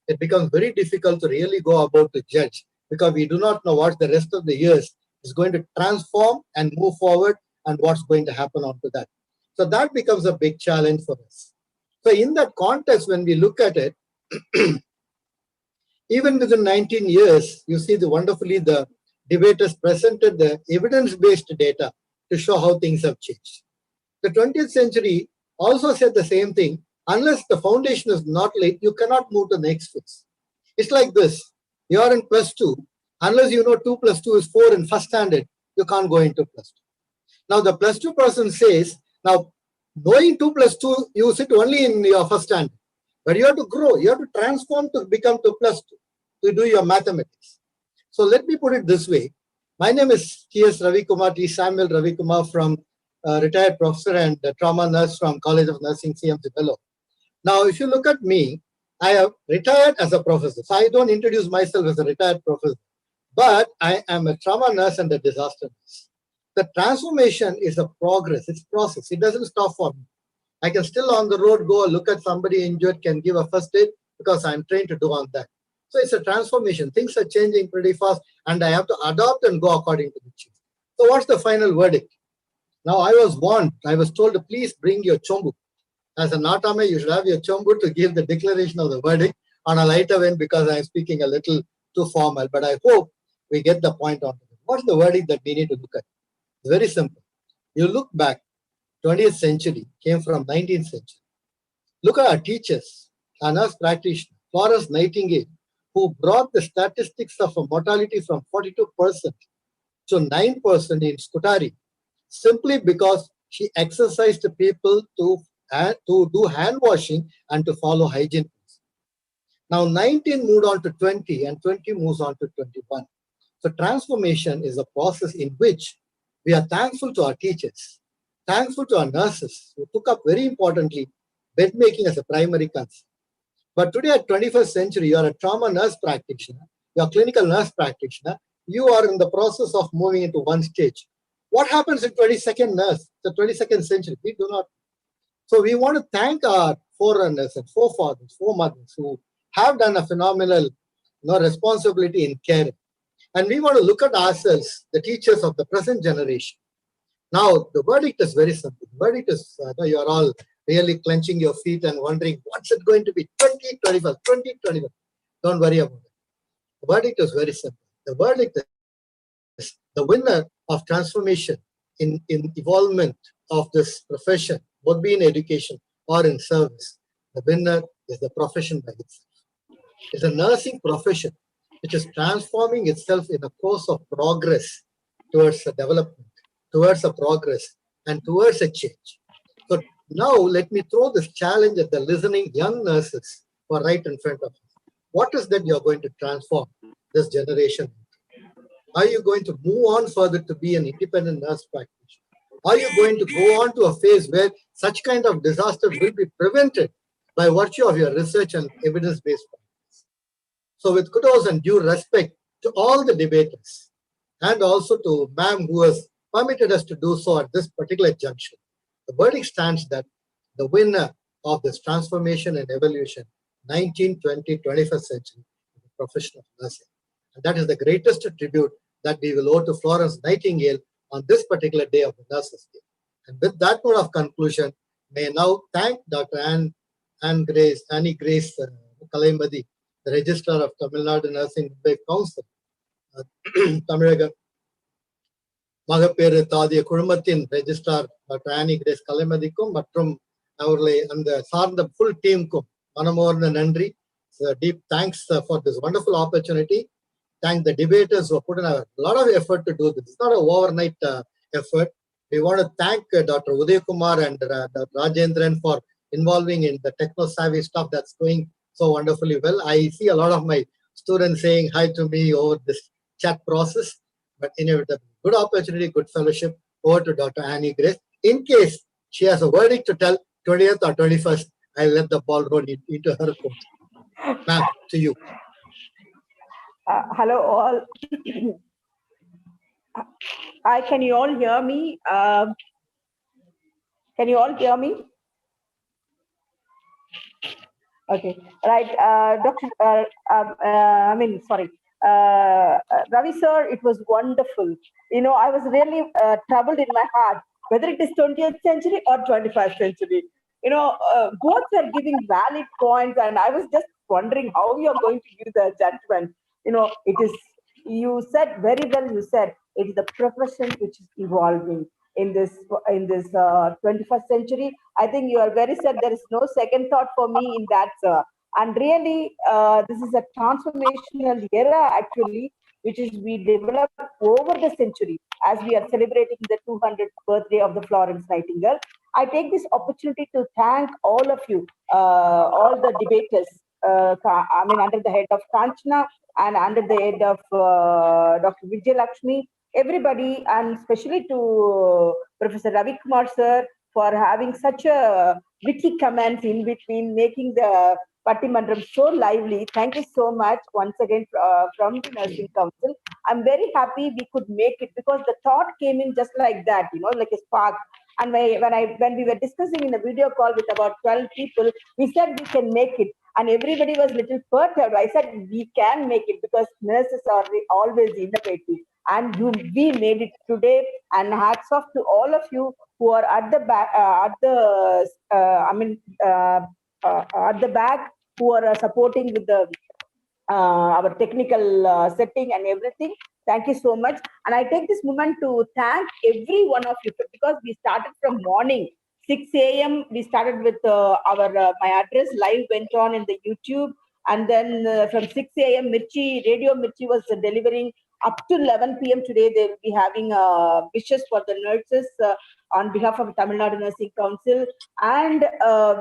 it becomes very difficult to really go about to judge because we do not know what the rest of the years is going to transform and move forward and what's going to happen onto that. So that becomes a big challenge for us. So in that context, when we look at it, Even within 19 years, you see wonderfully the debaters presented the evidence-based data to show how things have changed. The 20th century also said the same thing. Unless the foundation is not laid, you cannot move to the next phase. It's like this. You are in +2. Unless you know 2 + 2 is 4 in first standard, you can't go into +2. Now the +2 person says, now knowing 2 + 2, you sit only in your first standard. But you have to grow. You have to transform to become 2 + 2 to do your mathematics. So let me put it this way. My name is T.S. Ravikumar, T. Samuel Ravikumar, from retired professor and trauma nurse from College of Nursing, CMC Bello. Now, if you look at me, I have retired as a professor. So I don't introduce myself as a retired professor, but I am a trauma nurse and a disaster nurse. The transformation is a progress, it's process. It doesn't stop for me. I can still on the road go look at somebody injured, can give a first aid because I'm trained to do on that. So it's a transformation. Things are changing pretty fast and I have to adopt and go according to the change. So what's the final verdict? Now I was warned, I was told to please bring your chombu. As an Natame, you should have your chombu to give the declaration of the verdict on a lighter vein because I'm speaking a little too formal, but I hope we get the point on it. What's the verdict that we need to look at? It's very simple. You look back, 20th century came from 19th century. Look at our teachers, our nurse practitioner, Florence Nightingale, who brought the statistics of a mortality from 42% to 9% in Scutari, simply because she exercised the people to do hand washing and to follow hygiene. Now 19 moved on to 20 and 20 moves on to 21. So transformation is a process in which we are thankful to our teachers, thankful to our nurses who took up very importantly bed making as a primary concern. But today at 21st century, you are a trauma nurse practitioner, you are a clinical nurse practitioner, you are in the process of moving into one stage. What happens in 22nd nurse, the 22nd century? We do not. So we want to thank our forerunners and forefathers, foremothers who have done a phenomenal responsibility in caring. And we want to look at ourselves, the teachers of the present generation. Now, the verdict is very simple. The verdict is, you are all really clenching your feet and wondering, what's it going to be? 2021, 2021. Don't worry about it. The verdict is very simple. The verdict is the winner of transformation in evolvement of this profession, both be in education or in service. The winner is the profession by itself. It's a nursing profession which is transforming itself in a course of progress towards a development, towards a progress, and towards a change. So now let me throw this challenge at the listening young nurses who are right in front of us. What is that you're going to transform this generation? Are you going to move on further to be an independent nurse practitioner? Are you going to go on to a phase where such kind of disaster will be prevented by virtue of your research and evidence-based practice? So with kudos and due respect to all the debaters and also to ma'am who has permitted us to do so at this particular junction, the verdict stands that the winner of this transformation and evolution, 19th, 20th, 21st century, is the profession of nursing. And that is the greatest tribute that we will owe to Florence Nightingale on this particular day of the Nurses' Day. And with that note of conclusion, may I now thank Dr. Annie Grace Kalaimadi, the Registrar of Tamil Nadu Nursing Council, Tamil மகப்பேறு தாதிய குழுமத்தின் registrar doctor ஆனி grace கலைமதிக்கும் மற்றும் அவர்களை அந்த சார்ந்த full டீமுக்கும் மனமார்ந்த நன்றி. Deep thanks for this wonderful opportunity. Thank the debaters who have put in a lot of effort to do this. It's not an overnight effort. We want to thank Dr. Uday Kumar and Dr. Rajendran for involving in the techno-savvy stuff that's going so wonderfully well. I see a lot of my students saying hi to me over this chat process, but inevitably, good opportunity, good fellowship. Over to Dr. Annie Grace. In case she has a verdict to tell, 20th or 21st, I'll let the ball roll into her court. Ma'am, to you. Hello all. Can you all hear me? Can you all hear me? Okay, right. Ravi sir, it was wonderful. You know, I was really troubled in my heart, whether it is 20th century or 21st century. You know, both are giving valid points, and I was just wondering how you're going to give the judgment. It is, you said very well, you said it is the profession which is evolving in this 21st century. I think you are very said there is no second thought for me in that, sir. And really, this is a transformational era actually, which is we developed over the century as we are celebrating the 200th birthday of the Florence Nightingale. I take this opportunity to thank all of you, all the debaters, under the head of Kanchana and under the head of Dr. Vijay Lakshmi, everybody, and especially to Professor Ravi Kumar sir for having such a witty comments in between, making the Pattimandram so lively. Thank you so much once again from the Nursing Council. I'm very happy we could make it because the thought came in just like that, like a spark. And when we were discussing in a video call with about 12 people, we said we can make it. And everybody was little perturbed. I said, we can make it because nurses are always innovative. And we made it today. And hats off to all of you who are at the back, at the back, who are supporting with the our technical setting and everything. Thank you so much. And I take this moment to thank every one of you because we started from morning. 6 a.m. we started with my address live went on in the YouTube, and then from 6 a.m. Radio Mirchi was delivering up to 11 p.m. today. They will be having wishes for the nurses on behalf of Tamil Nadu Nursing Council, and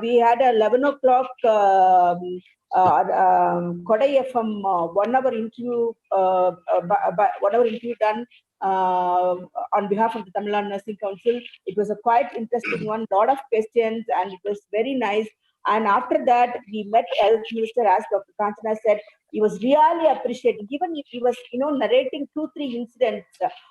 we had a 11 o'clock Kodai FM 1 hour interview, 1 hour interview done on behalf of the Tamil Nadu Nursing Council. It was a quite interesting one, lot of questions, and it was very nice. And after that, we met Health Minister, as Dr. Kanchana said. He was really appreciating. Even if he was, narrating 2-3 incidents.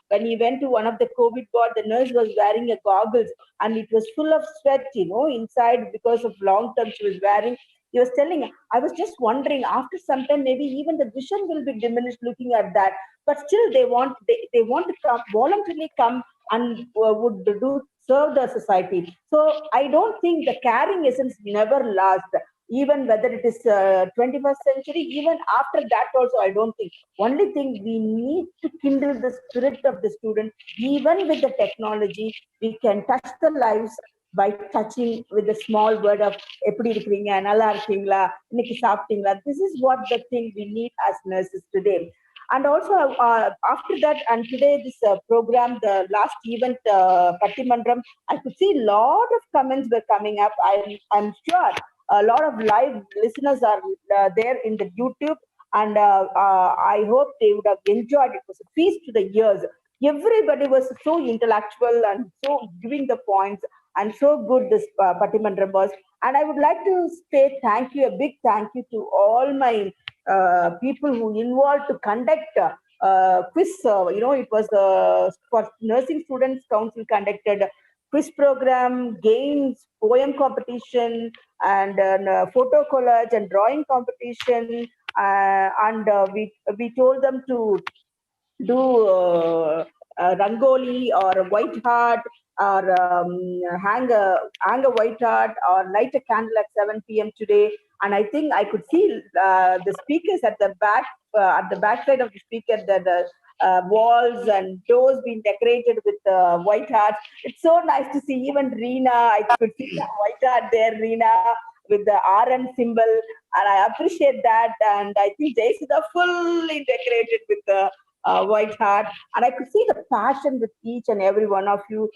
When he went to one of the COVID ward, the nurse was wearing a goggles, and it was full of sweat, inside because of long term she was wearing. He was telling, I was just wondering, after some time, maybe even the vision will be diminished looking at that. But still, they want to come, voluntarily come and would serve the society. So I don't think the caring essence never lasts. Even whether it is 21st century, even after that also, I don't think. Only thing, we need to kindle the spirit of the student. Even with the technology, we can touch the lives by touching with the small word of eppadi irukringa, nalla irukingla, inniki saaptingla. This is what the thing we need as nurses today. And also after that, and today this program, the last event, Pattimandram, I could see a lot of comments were coming up. I'm sure a lot of live listeners are there in the YouTube, and I hope they would have enjoyed it. It was a feast to the ears. Everybody was so intellectual and so giving the points, and so good this Pattimandram was. And I would like to say thank you, a big thank you to all my people who involved to conduct quiz. It was for Nursing Students Council conducted quiz program, games, poem competition, and photo collage and drawing competition. And we told them to do rangoli or white heart, or hang a white heart, or light a candle at 7 p.m. today. And I think I could see the speakers at the back side of the speaker, the walls and doors being decorated with white hearts. It's so nice to see. Even Reena, I could see the white heart there, Reena, with the RN symbol, and I appreciate that. And I think Jayasudha fully decorated with the white heart, and I could see the passion with each and every one of you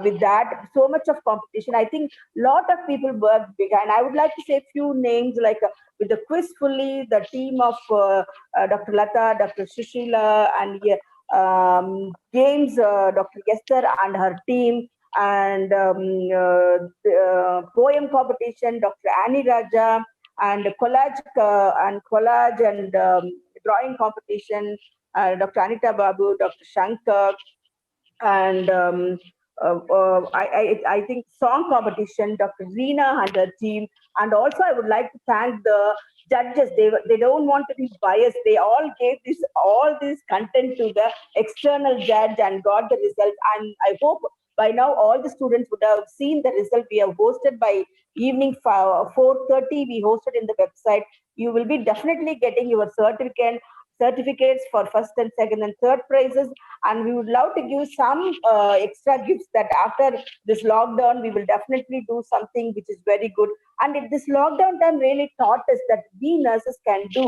with that. So much of competition. I think a lot of people worked big, and I would like to say a few names, like with the quiz fully, the team of Dr. Lata, Dr. Sushila, and James, Dr. Esther and her team, and poem competition, Dr. Annie Raja, and collage and drawing competition, Dr. Anita Babu, Dr. Shankar, and I think song competition, Dr. Reena and her team. And also I would like to thank the judges. They don't want to be biased. They all gave all this content to the external judge and got the result. And I hope by now all the students would have seen the result. We have hosted by evening 4:30 we hosted in the website. You will be definitely getting your certificates for first and second and third prizes, and we would love to give some extra gifts that after this lockdown we will definitely do something which is very good. And this lockdown time really taught us that we nurses can do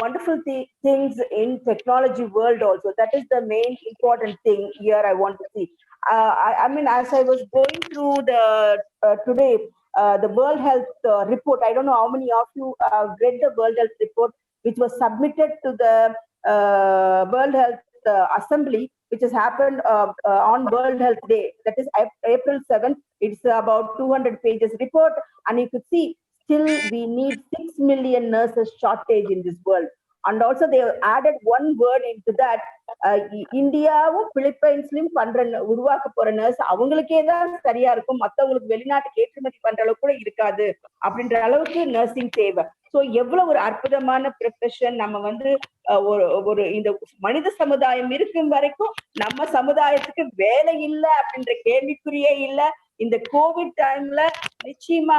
wonderful things in technology world also. That is the main important thing here I want to see. I mean, as I was going through the today the World Health report, I don't know how many of you read the World Health report, which was submitted to the World Health Assembly, which has happened on World Health Day, that is April 7th. It's about 200 pages report, and you could see still we need 6 million nurses shortage in this world. And also they have added one word into that, இந்தியாவும் பிலிப்பைன்ஸ்லயும் உருவாக்க போற nurse அவங்களுக்கே தான் சரியா இருக்கும், மத்தவங்களுக்கு வெளிநாட்டுக்கு ஏற்றுமதி பண்ற அளவுக்கு கூட இருக்காது அப்படின்ற அளவுக்கு நர்சிங் தேவை. சோ எவ்வளவு ஒரு அற்புதமான ப்ரொஃபஷன். நம்ம வந்து ஒரு இந்த மனித சமுதாயம் இருக்கும் வரைக்கும் நம்ம சமுதாயத்துக்கு வேலை இல்லை அப்படின்ற கேள்விக்குறியே இல்லை. இந்த கோவிட் டைம்ல நிச்சயமா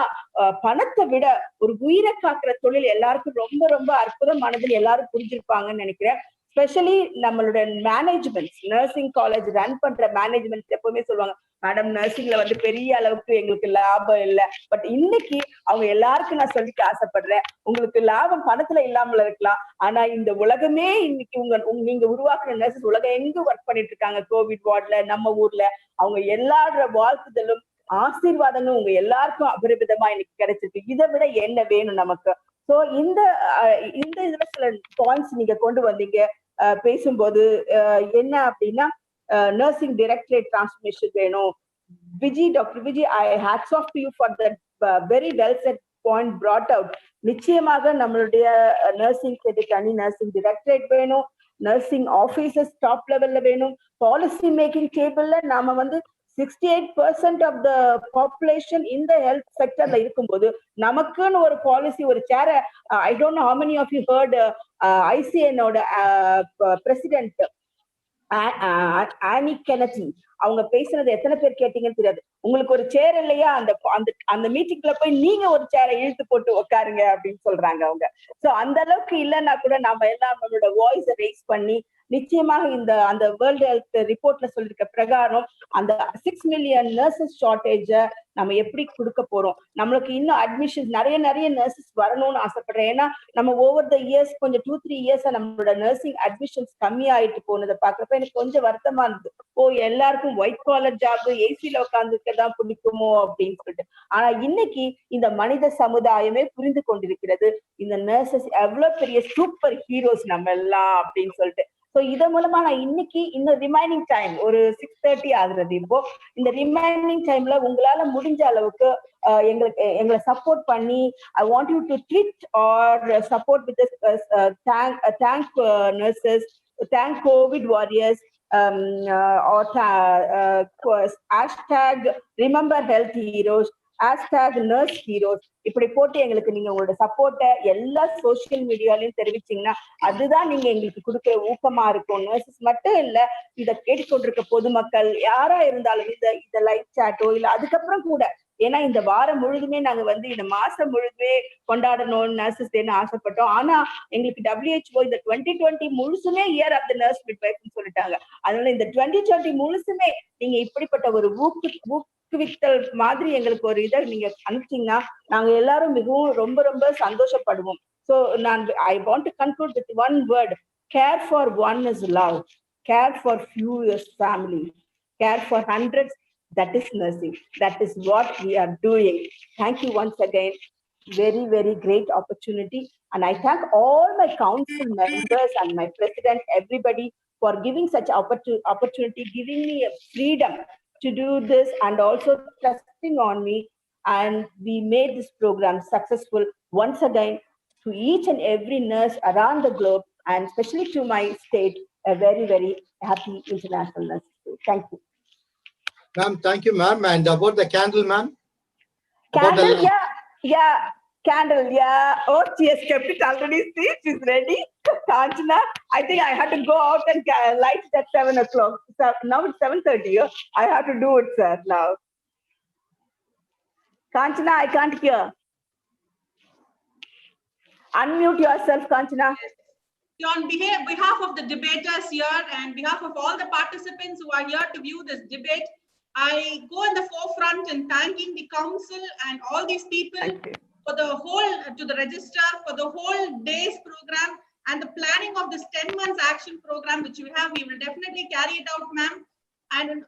பணத்தை விட ஒரு உயிரை காக்குற தொழில் எல்லாருக்கும் ரொம்ப ரொம்ப அற்புதமானதுன்னு எல்லாரும் புரிஞ்சிருப்பாங்கன்னு நினைக்கிறேன். ஸ்பெஷலி நம்மளோட மேனேஜ்மெண்ட், நர்சிங் காலேஜ் ரன் பண்ற மேனேஜ்மெண்ட் எப்பவுமே சொல்லுவாங்க, மேடம் நர்சிங்ல வந்து பெரிய அளவுக்கு எங்களுக்கு லாபம் இல்லை. பட் இன்னைக்கு அவங்க எல்லாருக்கும் நான் சொல்லிக்க ஆசைப்படுறேன், உங்களுக்கு லாபம் பணத்துல இல்லாமல இருக்கலாம், ஆனா இந்த உலகமே இன்னைக்கு நீங்க உருவாக்குற நர்சஸ் உலகம் எங்க ஒர்க் பண்ணிட்டு இருக்காங்க, கோவிட் வார்டுல நம்ம ஊர்ல. அவங்க எல்லாரோட வாழ்த்துதலும் ஆசீர்வாதங்களும் உங்க எல்லாருக்கும் அபரிமிதமா இன்னைக்கு கிடைச்சிருக்கு. இதை விட என்ன வேணும் நமக்கு? சோ இந்த இதுல சில பாயிண்ட்ஸ் நீங்க கொண்டு வந்தீங்க பேசும்போது. என்ன அப்படின்னா நர்சிங் டைரக்டரேட் டிரான்ஸ்ஃபர்மேஷன் வேணும். Doctor Viji, I hats off to you for that very well set point brought out. நிச்சயமாக நம்மளுடைய நர்சிங் தனி நர்சிங் டைரக்டரேட் வேணும், நர்சிங் ஆபீசர்ஸ் டாப் லெவல்ல வேணும். பாலிசி மேக்கிங் டேபிள்ல நாம வந்து 68% of the population in the health sector la irukumbodhu namakku ஒரு பாலிசி ஒரு சேர I don't know how many of you heard ICN oda president Annie Kennedy அவங்க பேசுறது எத்தனை பேர் கேட்டீங்கன்னு தெரியாது. உங்களுக்கு ஒரு சேர் இல்லையா, அந்த மீட்டிங்ல போய் நீங்க ஒரு சேரை இழுத்து போட்டு உட்காருங்க அப்படின்னு சொல்றாங்க அவங்க. சோ அந்த அளவுக்கு இல்லைன்னா கூட நாம எல்லாம் நம்மளோட வாய்ஸை ரைஸ் பண்ணி நிச்சயமாக அந்த வேர்ல்டு ஹெல்த் ரிப்போர்ட்ல சொல்லிருக்க பிரகாரம் அந்த 6 மில்லியன் நர்சஸ் ஷார்டேஜ நம்ம எப்படி கொடுக்க போறோம். நம்மளுக்கு இன்னும் அட்மிஷன் நிறைய நர்சஸ் வரணும்னு ஆசைப்படுறேன். ஏன்னா நம்ம ஓவர் த இயர்ஸ் கொஞ்சம் 2-3 இயர்ஸா நம்மளோட நர்சிங் அட்மிஷன்ஸ் கம்மி ஆயிட்டு போனதை பாக்குறப்ப எனக்கு கொஞ்சம் வருத்தமா இருந்தது. எல்லாருக்கும் ஒயிட் காலர் ஜாப் ஏசில உட்கார்ந்துதான் பிடிக்குமோ அப்படின்னு சொல்லிட்டு. ஆனா இன்னைக்கு இந்த மனித சமுதாயமே புரிந்து கொண்டிருக்கிறது இந்த நர்சஸ் எவ்வளவு பெரிய சூப்பர் ஹீரோஸ் நம்ம எல்லாம் அப்படின்னு சொல்லிட்டு. சோ இத மூலமா நான் இன்னைக்கு இன்னும் ரிமைனிங் டைம் ஒரு 6:30 ஆகுறது. இப்போ இந்த ரிமைனிங் டைம்ல உங்களால முடிஞ்ச அளவுக்கு எங்களை சப்போர்ட் பண்ணி I want you to tweet or support with this thank nurses, thank COVID warriors, or hashtag remember health heroes, hashtag nurse heroes. இப்படி போட்டு எங்களுக்கு நீங்க உங்களோட சப்போர்ட்டை எல்லா சோசியல் மீடியாலையும் தெரிவிச்சீங்கன்னா அதுதான் நீங்க எங்களுக்கு கொடுக்குற ஊக்கமா இருக்கும். நர்சஸ் மட்டும் இல்ல, இத கேட்டுக்கொண்டிருக்க பொதுமக்கள் யாரா இருந்தாலும் இந்த லைவ் சாட்டோ இல்ல அதுக்கப்புறம் கூட, ஏன்னா இந்த வாரம் முழுதுமே நாங்க வந்து இந்த மாசம் முழுதுமே கொண்டாடணும் நர்சஸ் டேன்னு ஆசைப்பட்டோம். ஆனா எங்களுக்கு WHO இந்த 2020 முழுசுமே இயர் ஆஃப் த நர்ஸ் மிட்வைஃப்னு சொல்லிட்டாங்க. அதனால இந்த 2020 முழுசுமே நீங்க இப்படிப்பட்ட ஒரு ஊக்குவித்தல் மாதிரி எங்களுக்கு ஒரு இதை நீங்க அனுப்பிச்சீங்கன்னா நாங்க எல்லாரும் மிகவும் ரொம்ப ரொம்ப சந்தோஷப்படுவோம். So I want to conclude with one word: care for one is love, care for few is family, care for hundreds, that is nursing. That is what we are doing. Thank you once again. Very, very great opportunity. And I thank all my council members and my president, everybody, for giving such opportunity, giving me a freedom to do this and also trusting on me. And we made this program successful. Once again, to each and every nurse around the globe, and especially to my state, a very, very happy International Nurses Day. Thank you. Ma'am, thank you, ma'am. And about the candle, ma'am? Candle, yeah. Candle, yeah. Oh, she has kept it already. See, she's ready. Kanchana, I think I had to go out and light it at 7 o'clock. So now it's 7:30. I have to do it, sir, now. Kanchana, I can't hear. Unmute yourself, Kanchana. On behalf of the debaters here and behalf of all the participants who are here to view this debate, I go in the forefront in thanking the council and all these people Thank you. for the whole, to the registrar for the whole day's program and the planning of this 10 months action program which you have. We will definitely carry it out, ma'am. And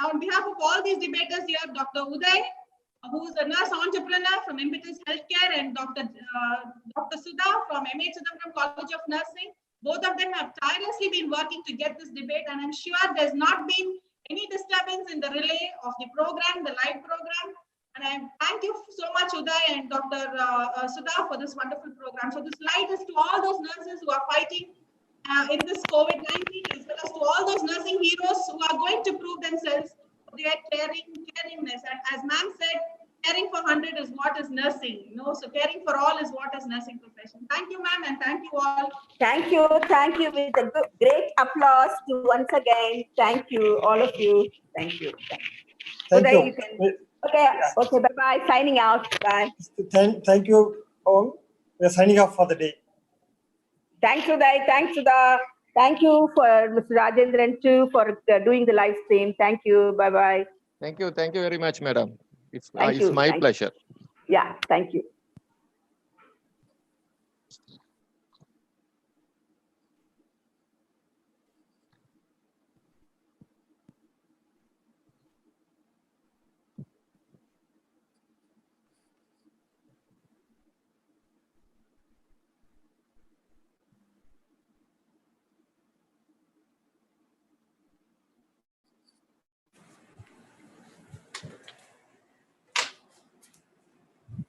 on behalf of all these debaters here, Dr. Uday, who is a nurse entrepreneur from Impetus Healthcare, and Dr. Sudha from MH Chidambaram College of Nursing. Both of them have tirelessly been working to get this debate, and I'm sure there's not been any disturbance in the relay of the program, the live program. And I thank you so much, Uday and Dr. Sudha, for this wonderful program. So this light is to all those nurses who are fighting in this COVID-19, as well as to all those nursing heroes who are going to prove themselves for their caringness. And as ma'am said, caring for 100 is what is nursing, you know, so caring for all is what is nursing profession. Thank you, ma'am, and thank you all. Thank you with a great applause to once again. Thank you, all of you. Thank you. Thank Uday, you. Okay, bye-bye. Signing out. Bye. Thank you all. We are signing off for the day. Thanks, Uday. Thanks, Sudha. Thank you for Mr. Rajendran too for doing the live stream. Thank you. Bye-bye. Thank you very much, madam. It's Thank you. my Thank you. pleasure. Yeah, thank you.